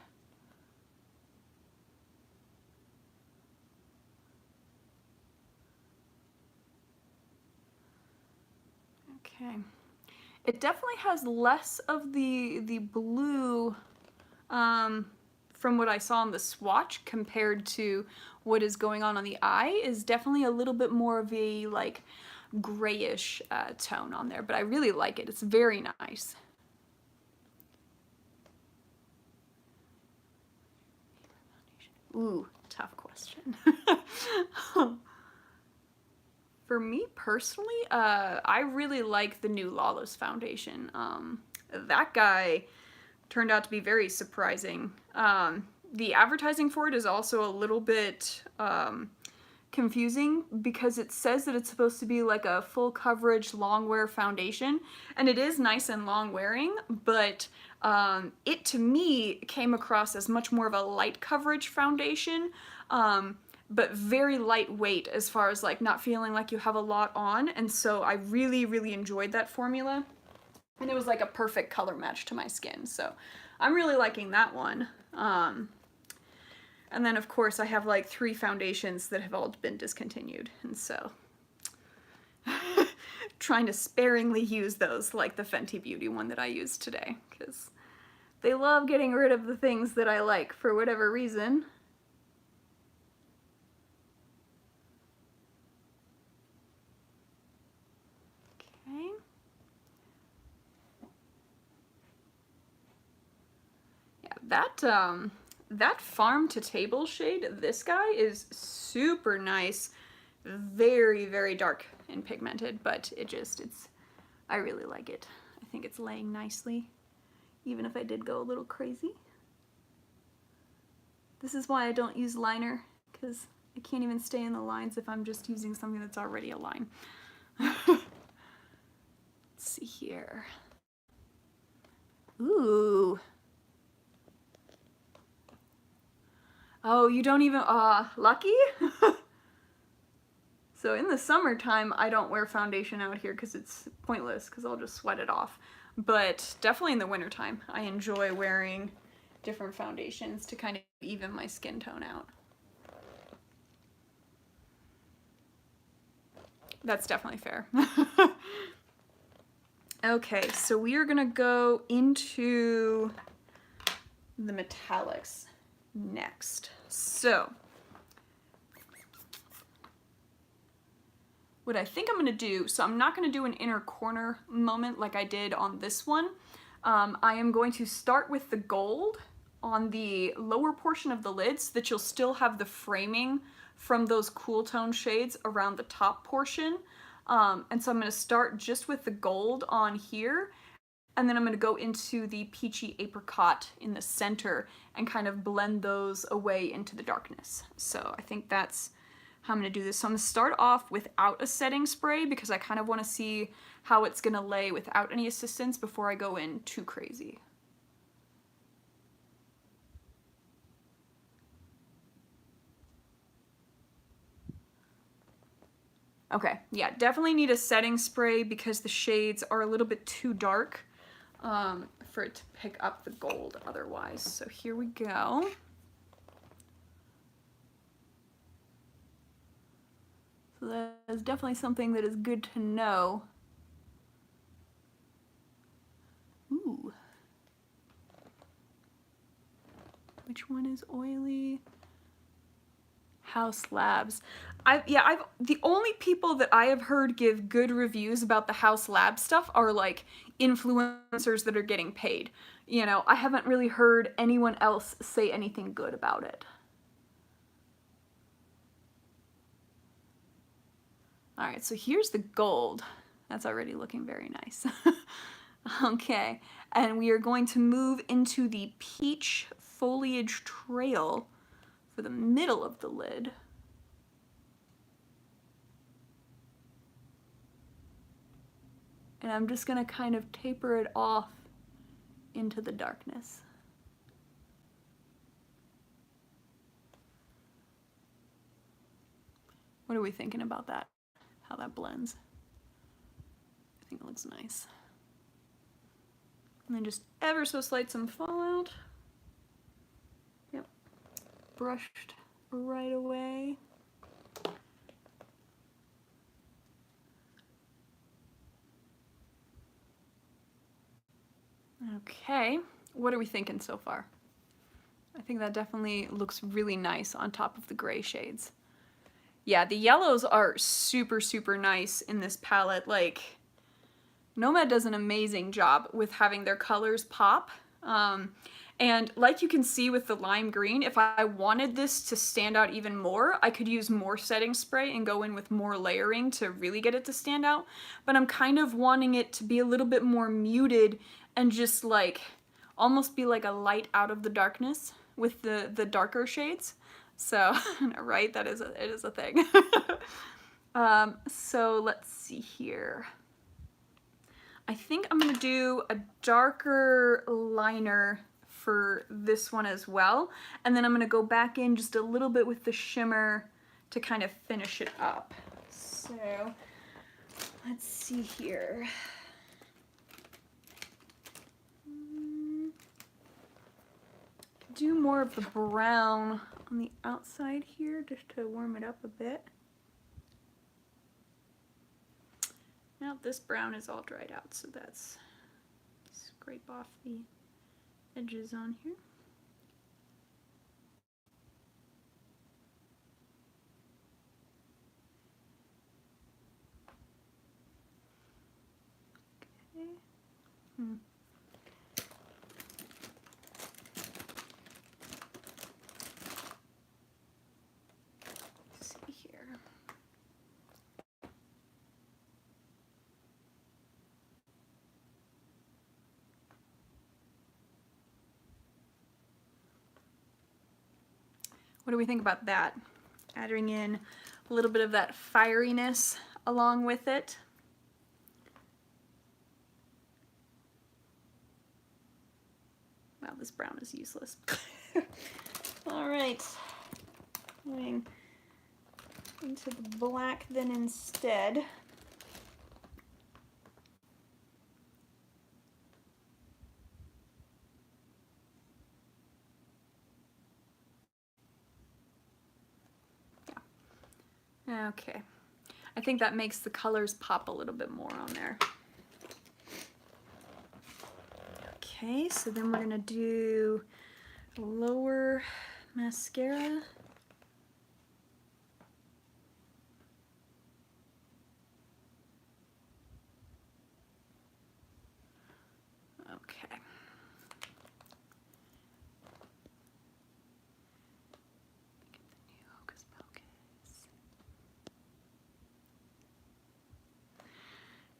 Okay. It definitely has less of the blue from what I saw on the swatch compared to what is going on the eye. Is definitely a little bit more of a like grayish tone on there, but I really like it. It's very nice. Ooh, tough question. For me personally, I really like the new Lawless foundation. That guy turned out to be very surprising. The advertising for it is also a little bit confusing because it says that it's supposed to be like a full coverage long wear foundation, and it is nice and long wearing, but it to me came across as much more of a light coverage foundation, but very lightweight as far as like not feeling like you have a lot on, and so I really, really enjoyed that formula. And it was like a perfect color match to my skin. So I'm really liking that one. And then of course I have like 3 foundations that have all been discontinued. And so trying to sparingly use those, like the Fenty Beauty one that I used today, because they love getting rid of the things that I like for whatever reason. Okay. Yeah, that farm to table shade, this guy is super nice. Very, very dark and pigmented, but I really like it. I think it's laying nicely, even if I did go a little crazy. This is why I don't use liner, because I can't even stay in the lines if I'm just using something that's already a line. Let's see here. Ooh. Oh, you don't even, lucky? So in the summertime, I don't wear foundation out here because it's pointless, because I'll just sweat it off. But definitely in the wintertime, I enjoy wearing different foundations to kind of even my skin tone out. That's definitely fair. Okay, so we are gonna go into the metallics next. So what I think I'm gonna do, so I'm not gonna do an inner corner moment like I did on this one. I am going to start with the gold on the lower portion of the lid so that you'll still have the framing from those cool tone shades around the top portion. And so I'm gonna start just with the gold on here, and then I'm gonna go into the peachy apricot in the center and kind of blend those away into the darkness. So I think that's how I'm gonna do this. So I'm gonna start off without a setting spray because I kind of wanna see how it's gonna lay without any assistance before I go in too crazy. Okay, yeah, definitely need a setting spray because the shades are a little bit too dark for it to pick up the gold otherwise. So here we go. So that is definitely something that is good to know. Ooh. Which one is oily? House Labs. The only people that I have heard give good reviews about the House Lab stuff are like influencers that are getting paid. You know, I haven't really heard anyone else say anything good about it. All right, so here's the gold. That's already looking very nice. Okay, and we are going to move into the peach foliage trail for the middle of the lid. And I'm just gonna kind of taper it off into the darkness. What are we thinking about that? How that blends? I think it looks nice. And then just ever so slight some fallout. Yep, brushed right away. Okay, what are we thinking so far? I think that definitely looks really nice on top of the gray shades. Yeah, the yellows are super, super nice in this palette. Like, Nomad does an amazing job with having their colors pop. And like you can see with the lime green, if I wanted this to stand out even more, I could use more setting spray and go in with more layering to really get it to stand out. But I'm kind of wanting it to be a little bit more muted and just like almost be like a light out of the darkness with the darker shades. So, right, it is a thing. So let's see here. I think I'm gonna do a darker liner for this one as well. And then I'm gonna go back in just a little bit with the shimmer to kind of finish it up. So let's see here. do more of the brown on the outside here just to warm it up a bit. Now this brown is all dried out, so that's scrape off the edges on here. Okay. Let's see here. What do we think about that? Adding in a little bit of that fieriness along with it. Wow, this brown is useless. All right, going into the black then instead. Yeah. Okay, I think that makes the colors pop a little bit more on there. Okay, so then we're gonna do lower mascara. Okay.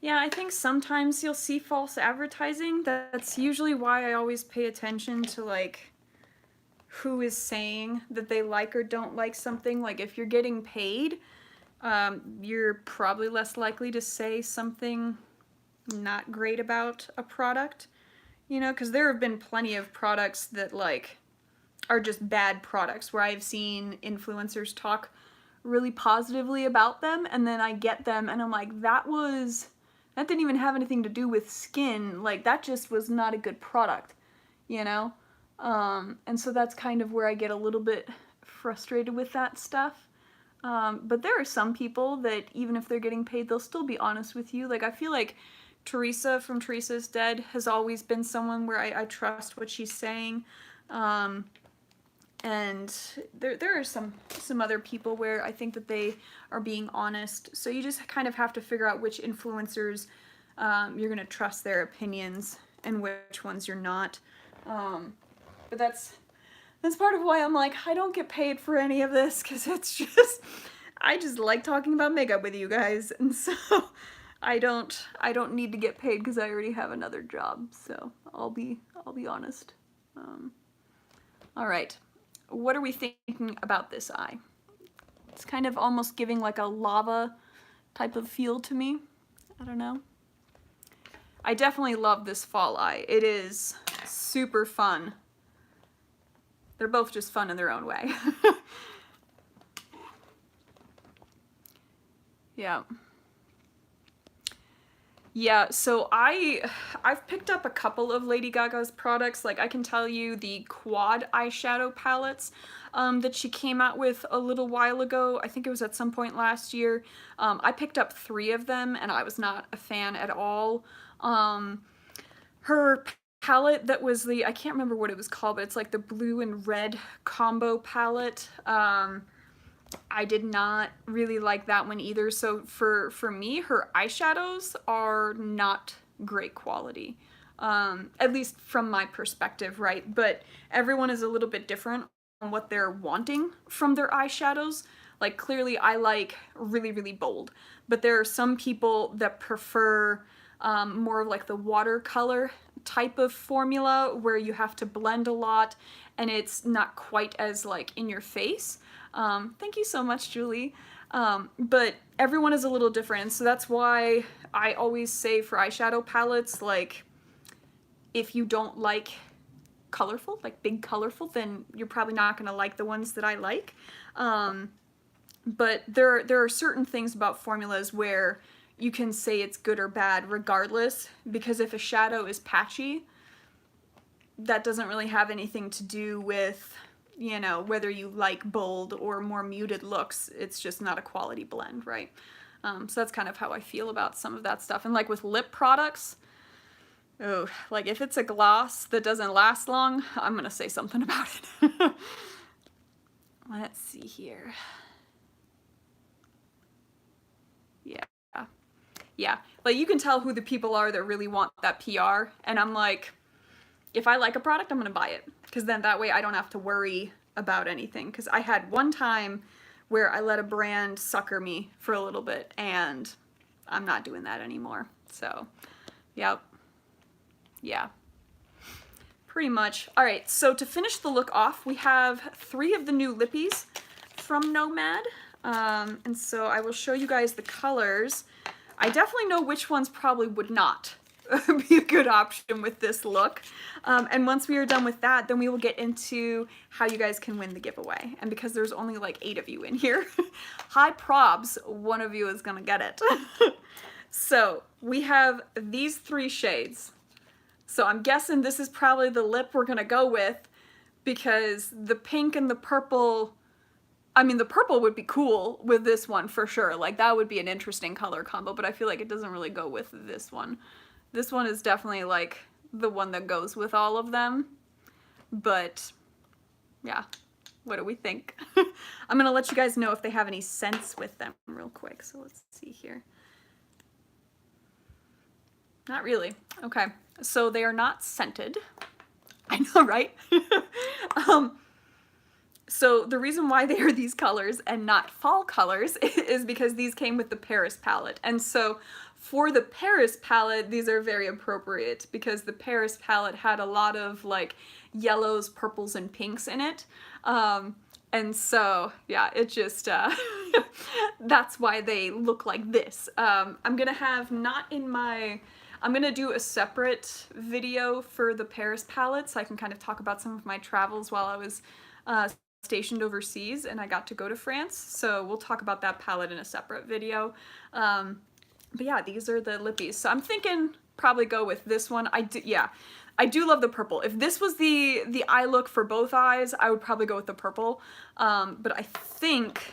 Yeah, I think sometimes you'll see false advertising. That's usually why I always pay attention to like who is saying that they like or don't like something. Like if you're getting paid, you're probably less likely to say something not great about a product, you know, because there have been plenty of products that like are just bad products where I've seen influencers talk really positively about them, and then I get them and I'm like, that didn't even have anything to do with skin, like that just was not a good product, you know? And so that's kind of where I get a little bit frustrated with that stuff. But there are some people that even if they're getting paid, they'll still be honest with you. Like I feel like Teresa from Teresa's Dead has always been someone where I trust what she's saying. And there are some other people where I think that they are being honest. So you just kind of have to figure out which influencers you're gonna trust their opinions and which ones you're not. But that's part of why I'm like, I don't get paid for any of this, because it's just, I just like talking about makeup with you guys, and so I don't need to get paid because I already have another job. So I'll be honest. All right. What are we thinking about this eye? It's kind of almost giving like a lava type of feel to me. I don't know. I definitely love this fall eye. It is super fun. They're both just fun in their own way. Yeah. Yeah, so I've picked up a couple of Lady Gaga's products. Like I can tell you the quad eyeshadow palettes that she came out with a little while ago. I think it was at some point last year. I picked up 3 of them and I was not a fan at all. Her palette that was I can't remember what it was called, but it's like the blue and red combo palette. I did not really like that one either. So for me, her eyeshadows are not great quality, at least from my perspective, right? But everyone is a little bit different on what they're wanting from their eyeshadows. Like clearly I like really, really bold, but there are some people that prefer more of like the watercolor type of formula where you have to blend a lot and it's not quite as like in your face. Thank you so much, Julie. But everyone is a little different, so that's why I always say for eyeshadow palettes, like, if you don't like colorful, like big colorful, then you're probably not gonna like the ones that I like. But there are certain things about formulas where you can say it's good or bad regardless, because if a shadow is patchy, that doesn't really have anything to do with, you know, whether you like bold or more muted looks. It's just not a quality blend, right? So that's kind of how I feel about some of that stuff. And like with lip products, oh, like if it's a gloss that doesn't last long, I'm gonna say something about it. Let's see here. Yeah. Yeah, like you can tell who the people are that really want that PR, and I'm like, if I like a product, I'm gonna buy it, because then that way I don't have to worry about anything. Because I had one time where I let a brand sucker me for a little bit, and I'm not doing that anymore. So, yep. Yeah. Pretty much. All right, so to finish the look off, we have 3 of the new lippies from Nomad. And so I will show you guys the colors. I definitely know which ones probably would not be a good option with this look. And once we are done with that, then we will get into how you guys can win the giveaway. And because there's only like 8 of you in here, high probs, one of you is gonna get it. So we have these 3 shades. So I'm guessing this is probably the lip we're gonna go with, because the pink and the purple, I mean, the purple would be cool with this one for sure. Like that would be an interesting color combo, but I feel like it doesn't really go with this one. This one is definitely like the one that goes with all of them. But yeah, what do we think? I'm gonna let you guys know if they have any scents with them real quick. So let's see here. Not really. Okay, so they are not scented. I know, right? So the reason why they are these colors and not fall colors is because these came with the Paris palette. And so for the Paris palette, these are very appropriate because the Paris palette had a lot of like yellows, purples, and pinks in it. And so, yeah, it just, that's why they look like this. I'm gonna have I'm gonna do a separate video for the Paris palette so I can kind of talk about some of my travels while I was stationed overseas and I got to go to France. So we'll talk about that palette in a separate video. But yeah, these are the lippies. So I'm thinking probably go with this one. I do love the purple. If this was the eye look for both eyes, I would probably go with the purple. But I think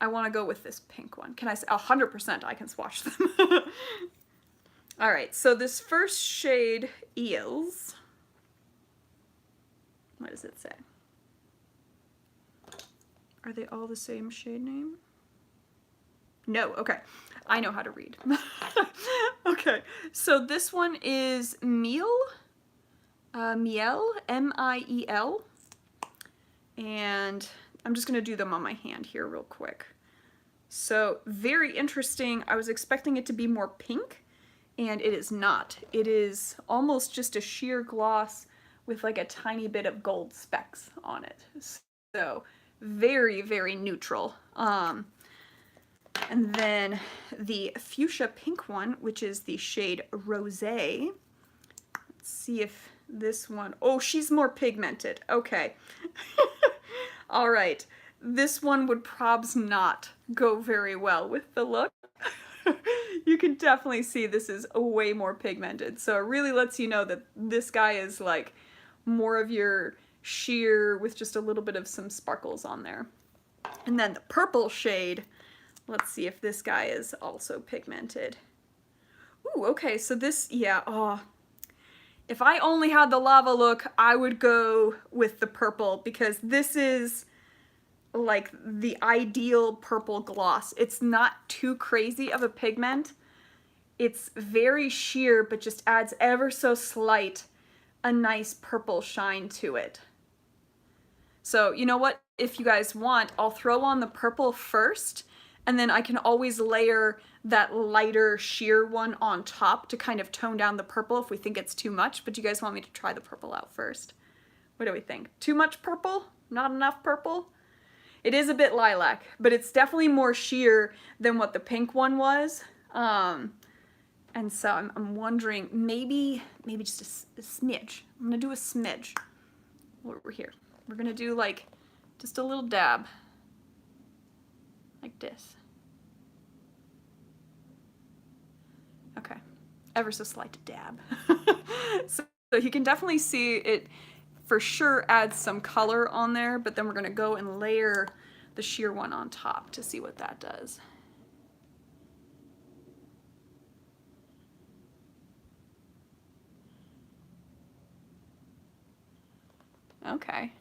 I want to go with this pink one. Can I say 100% I can swatch them? All right, so this first shade is, what does it say? Are they all the same shade name? No, okay. I know how to read. Okay, so this one is Miel, M-I-E-L. And I'm just gonna do them on my hand here real quick. So very interesting. I was expecting it to be more pink, and it is not. It is almost just a sheer gloss with like a tiny bit of gold specks on it. So very, very neutral. And then the fuchsia pink one, which is the shade Rosé. Let's see if this one, oh, she's more pigmented. Okay. All right. This one would probs not go very well with the look. You can definitely see this is way more pigmented. So it really lets you know that this guy is like more of your sheer with just a little bit of some sparkles on there. And then the purple shade, let's see if this guy is also pigmented. Ooh, okay, so this, yeah, oh. If I only had the lava look, I would go with the purple because this is like the ideal purple gloss. It's not too crazy of a pigment. It's very sheer, but just adds ever so slight a nice purple shine to it. So you know what? If you guys want, I'll throw on the purple first, and then I can always layer that lighter sheer one on top to kind of tone down the purple if we think it's too much. But you guys want me to try the purple out first? What do we think? Too much purple? Not enough purple? It is a bit lilac, but it's definitely more sheer than what the pink one was. And so I'm wondering, maybe just a smidge. I'm gonna do a smidge over here. We're gonna do like just a little dab, like this. Okay, ever so slight dab. So you can definitely see it for sure adds some color on there, but then we're gonna go and layer the sheer one on top to see what that does. Okay.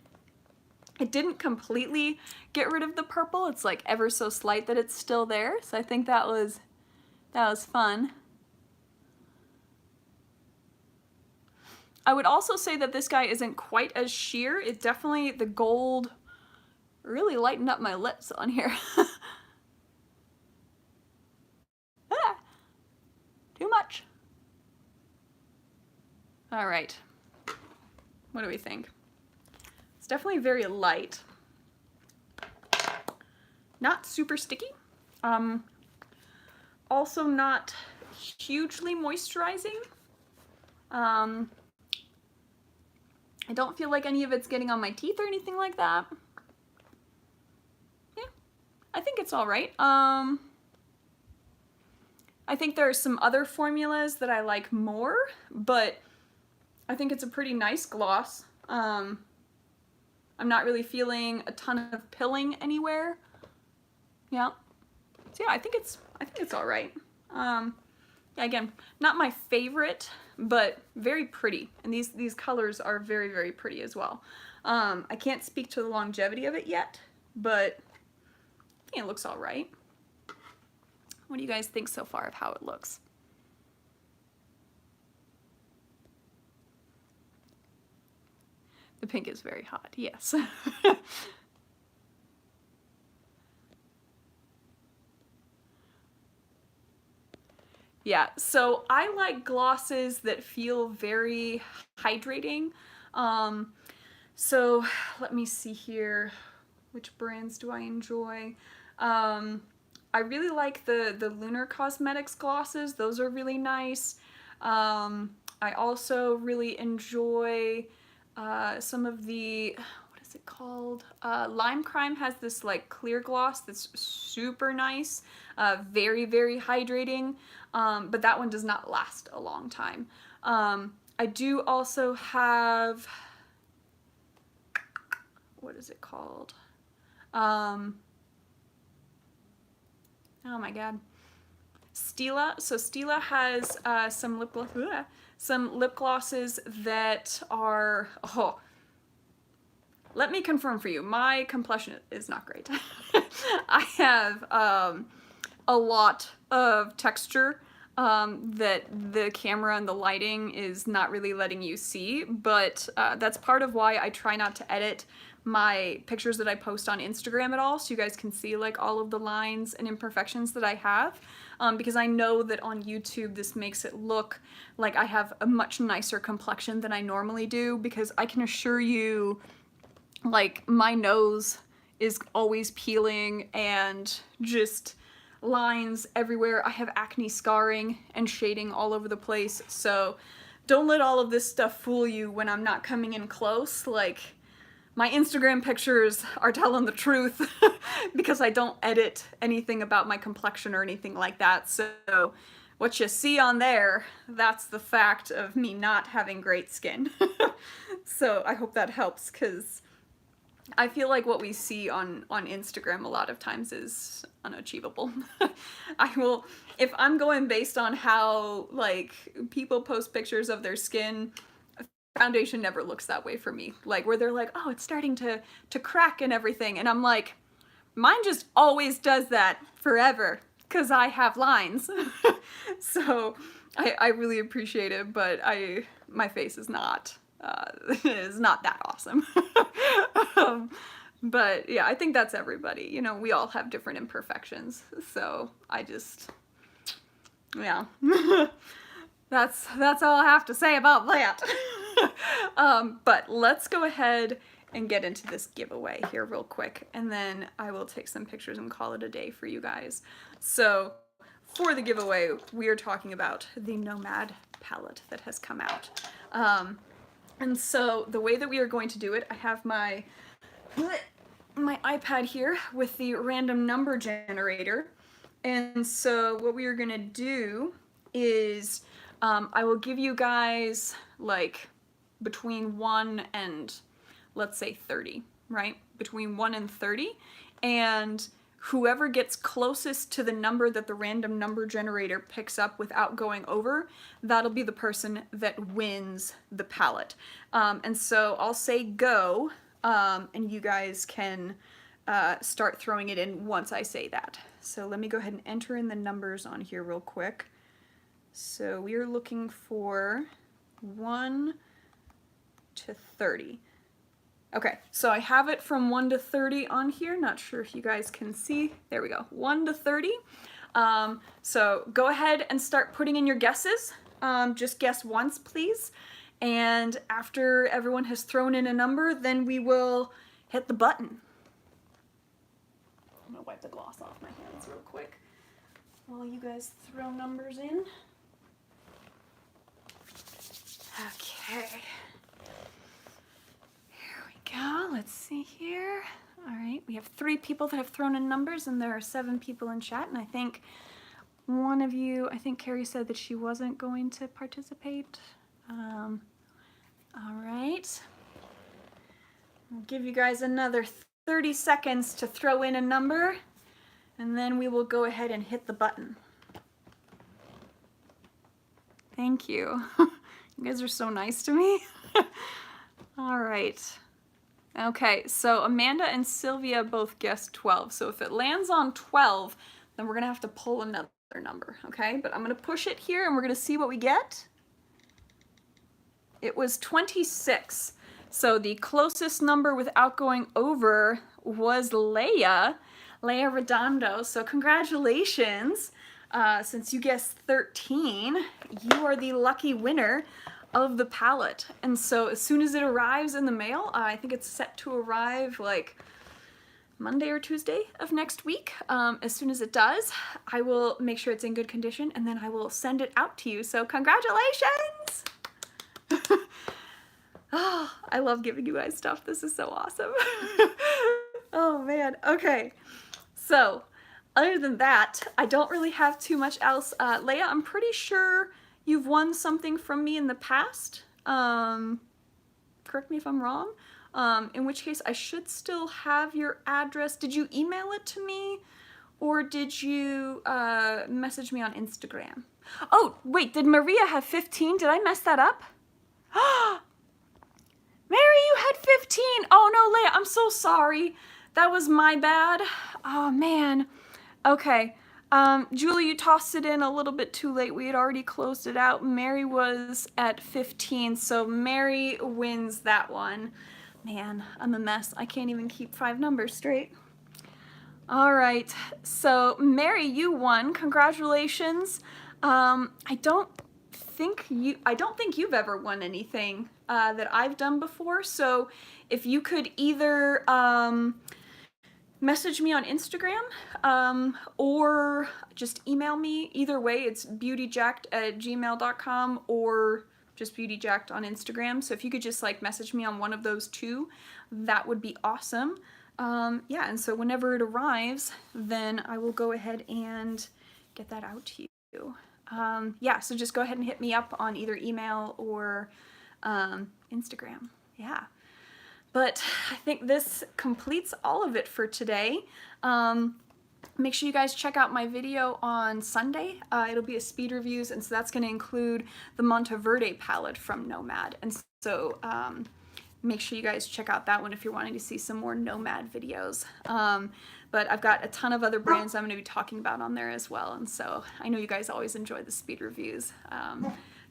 It didn't completely get rid of the purple. It's like ever so slight that it's still there. So I think that was fun. I would also say that this guy isn't quite as sheer. It definitely, the gold really lightened up my lips on here. Ah, too much. All right. What do we think? It's definitely very light. Not super sticky. Also not hugely moisturizing. I don't feel like any of it's getting on my teeth or anything like that. Yeah, I think it's all right. I think there are some other formulas that I like more, but I think it's a pretty nice gloss. I'm not really feeling a ton of pilling anywhere. Yeah. So yeah, I think it's all right. Yeah, again, not my favorite, but very pretty. And these colors are very, very pretty as well. I can't speak to the longevity of it yet, but I think it looks all right. What do you guys think so far of how it looks? The pink is very hot, yes. Yeah, so I like glosses that feel very hydrating. So let me see here. Which brands do I enjoy? I really like the Lunar Cosmetics glosses. Those are really nice. I also really enjoy some of the, what is it called? Lime Crime has this like clear gloss that's super nice, very, very hydrating, but that one does not last a long time. I do also have, what is it called? Oh my god. Stila. So Stila has some lip glosses that are, oh, let me confirm for you, my complexion is not great. I have a lot of texture that the camera and the lighting is not really letting you see, but that's part of why I try not to edit my pictures that I post on Instagram at all, so you guys can see like all of the lines and imperfections that I have, because I know that on YouTube this makes it look like I have a much nicer complexion than I normally do, because I can assure you, like, my nose is always peeling and just lines everywhere. I have acne scarring and shading all over the place, so don't let all of this stuff fool you when I'm not coming in close. Like, my Instagram pictures are telling the truth because I don't edit anything about my complexion or anything like that. So what you see on there, that's the fact of me not having great skin. So I hope that helps, because I feel like what we see on Instagram a lot of times is unachievable. If I'm going based on how like people post pictures of their skin, foundation never looks that way for me. Like, where they're like, oh, it's starting to crack and everything, and I'm like, mine just always does that forever because I have lines. So I really appreciate it, but my face is not that awesome. But yeah, I think that's everybody. You know, we all have different imperfections, so I just, yeah. That's all I have to say about that. But let's go ahead and get into this giveaway here real quick, and then I will take some pictures and call it a day for you guys. So for the giveaway, we are talking about the Nomad palette that has come out. And so the way that we are going to do it, I have my iPad here with the random number generator. And so what we are gonna do is I will give you guys like between 1 and, let's say, 30, right? Between 1 and 30. And whoever gets closest to the number that the random number generator picks up without going over, that'll be the person that wins the pallet. And so I'll say go, and you guys can start throwing it in once I say that. So let me go ahead and enter in the numbers on here real quick. So we are looking for 1 to 30. Okay, so I have it from 1 to 30 on here. Not sure if you guys can see. There we go, 1 to 30. So go ahead and start putting in your guesses. Just guess once, please. And after everyone has thrown in a number, then we will hit the button. I'm gonna wipe the gloss off my hands real quick while you guys throw numbers in. Okay. Go. Let's see here. All right, we have 3 people that have thrown in numbers, and there are 7 people in chat, and I think one of you, I think Carrie said that she wasn't going to participate. All right. I'll give you guys another 30 seconds to throw in a number, and then we will go ahead and hit the button. Thank you. You guys are so nice to me. All right. Okay, so Amanda and Sylvia both guessed 12. So if it lands on 12, then we're gonna have to pull another number, okay? But I'm gonna push it here and we're gonna see what we get. It was 26. So the closest number without going over was Leia Redondo. So congratulations. Since you guessed 13, you are the lucky winner of the pallet. And so as soon as it arrives in the mail, I think it's set to arrive like Monday or Tuesday of next week. As soon as it does, I will make sure it's in good condition and then I will send it out to you. So congratulations! Oh, I love giving you guys stuff. This is so awesome. Oh man, okay. So other than that, I don't really have too much else. Leia, I'm pretty sure you've won something from me in the past. Correct me if I'm wrong. In which case I should still have your address. Did you email it to me or did you message me on Instagram? Oh, wait, did Maria have 15? Did I mess that up? Mary, you had 15. Oh no, Leia, I'm so sorry. That was my bad. Oh man. Okay. Julie, you tossed it in a little bit too late. We had already closed it out. Mary was at 15, so Mary wins that one. Man, I'm a mess. I can't even keep 5 numbers straight. All right, so Mary, you won. Congratulations. I don't think you've ever won anything that I've done before. So if you could either message me on Instagram or just email me. Either way, it's beautyjacked@gmail.com or just beautyjacked on Instagram. So if you could just like message me on one of those 2, that would be awesome. Yeah, and so whenever it arrives, then I will go ahead and get that out to you. Yeah, so just go ahead and hit me up on either email or Instagram. Yeah. But I think this completes all of it for today. Make sure you guys check out my video on Sunday. It'll be a speed reviews, and so that's going to include the Monteverde palette from Nomad. And so make sure you guys check out that one if you're wanting to see some more Nomad videos. But I've got a ton of other brands I'm going to be talking about on there as well. And so I know you guys always enjoy the speed reviews.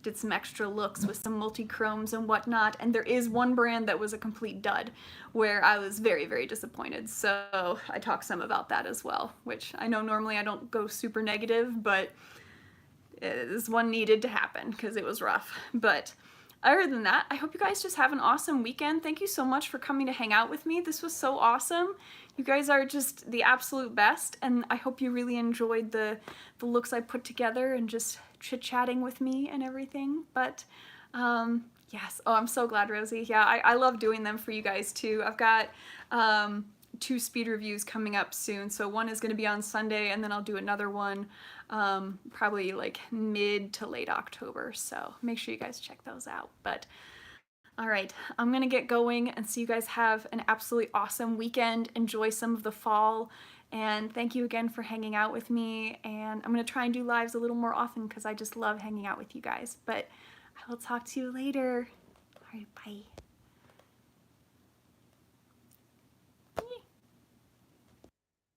Did some extra looks with some multi-chromes and whatnot, and there is one brand that was a complete dud where I was very, very disappointed. So I talked some about that as well, which I know normally I don't go super negative, but this one needed to happen because it was rough. But other than that, I hope you guys just have an awesome weekend. Thank you so much for coming to hang out with me. This was so awesome. You guys are just the absolute best, and I hope you really enjoyed the looks I put together and just chit-chatting with me and everything. But yes, oh, I'm so glad, Rosie. Yeah, I love doing them for you guys too. I've got 2 speed reviews coming up soon. So one is going to be on Sunday, and then I'll do another one probably like mid to late October. So make sure you guys check those out. But All right, I'm gonna get going, and so you guys have an absolutely awesome weekend. Enjoy some of the fall, and thank you again for hanging out with me. And I'm gonna try and do lives a little more often because I just love hanging out with you guys. But I will talk to you later. All right, bye.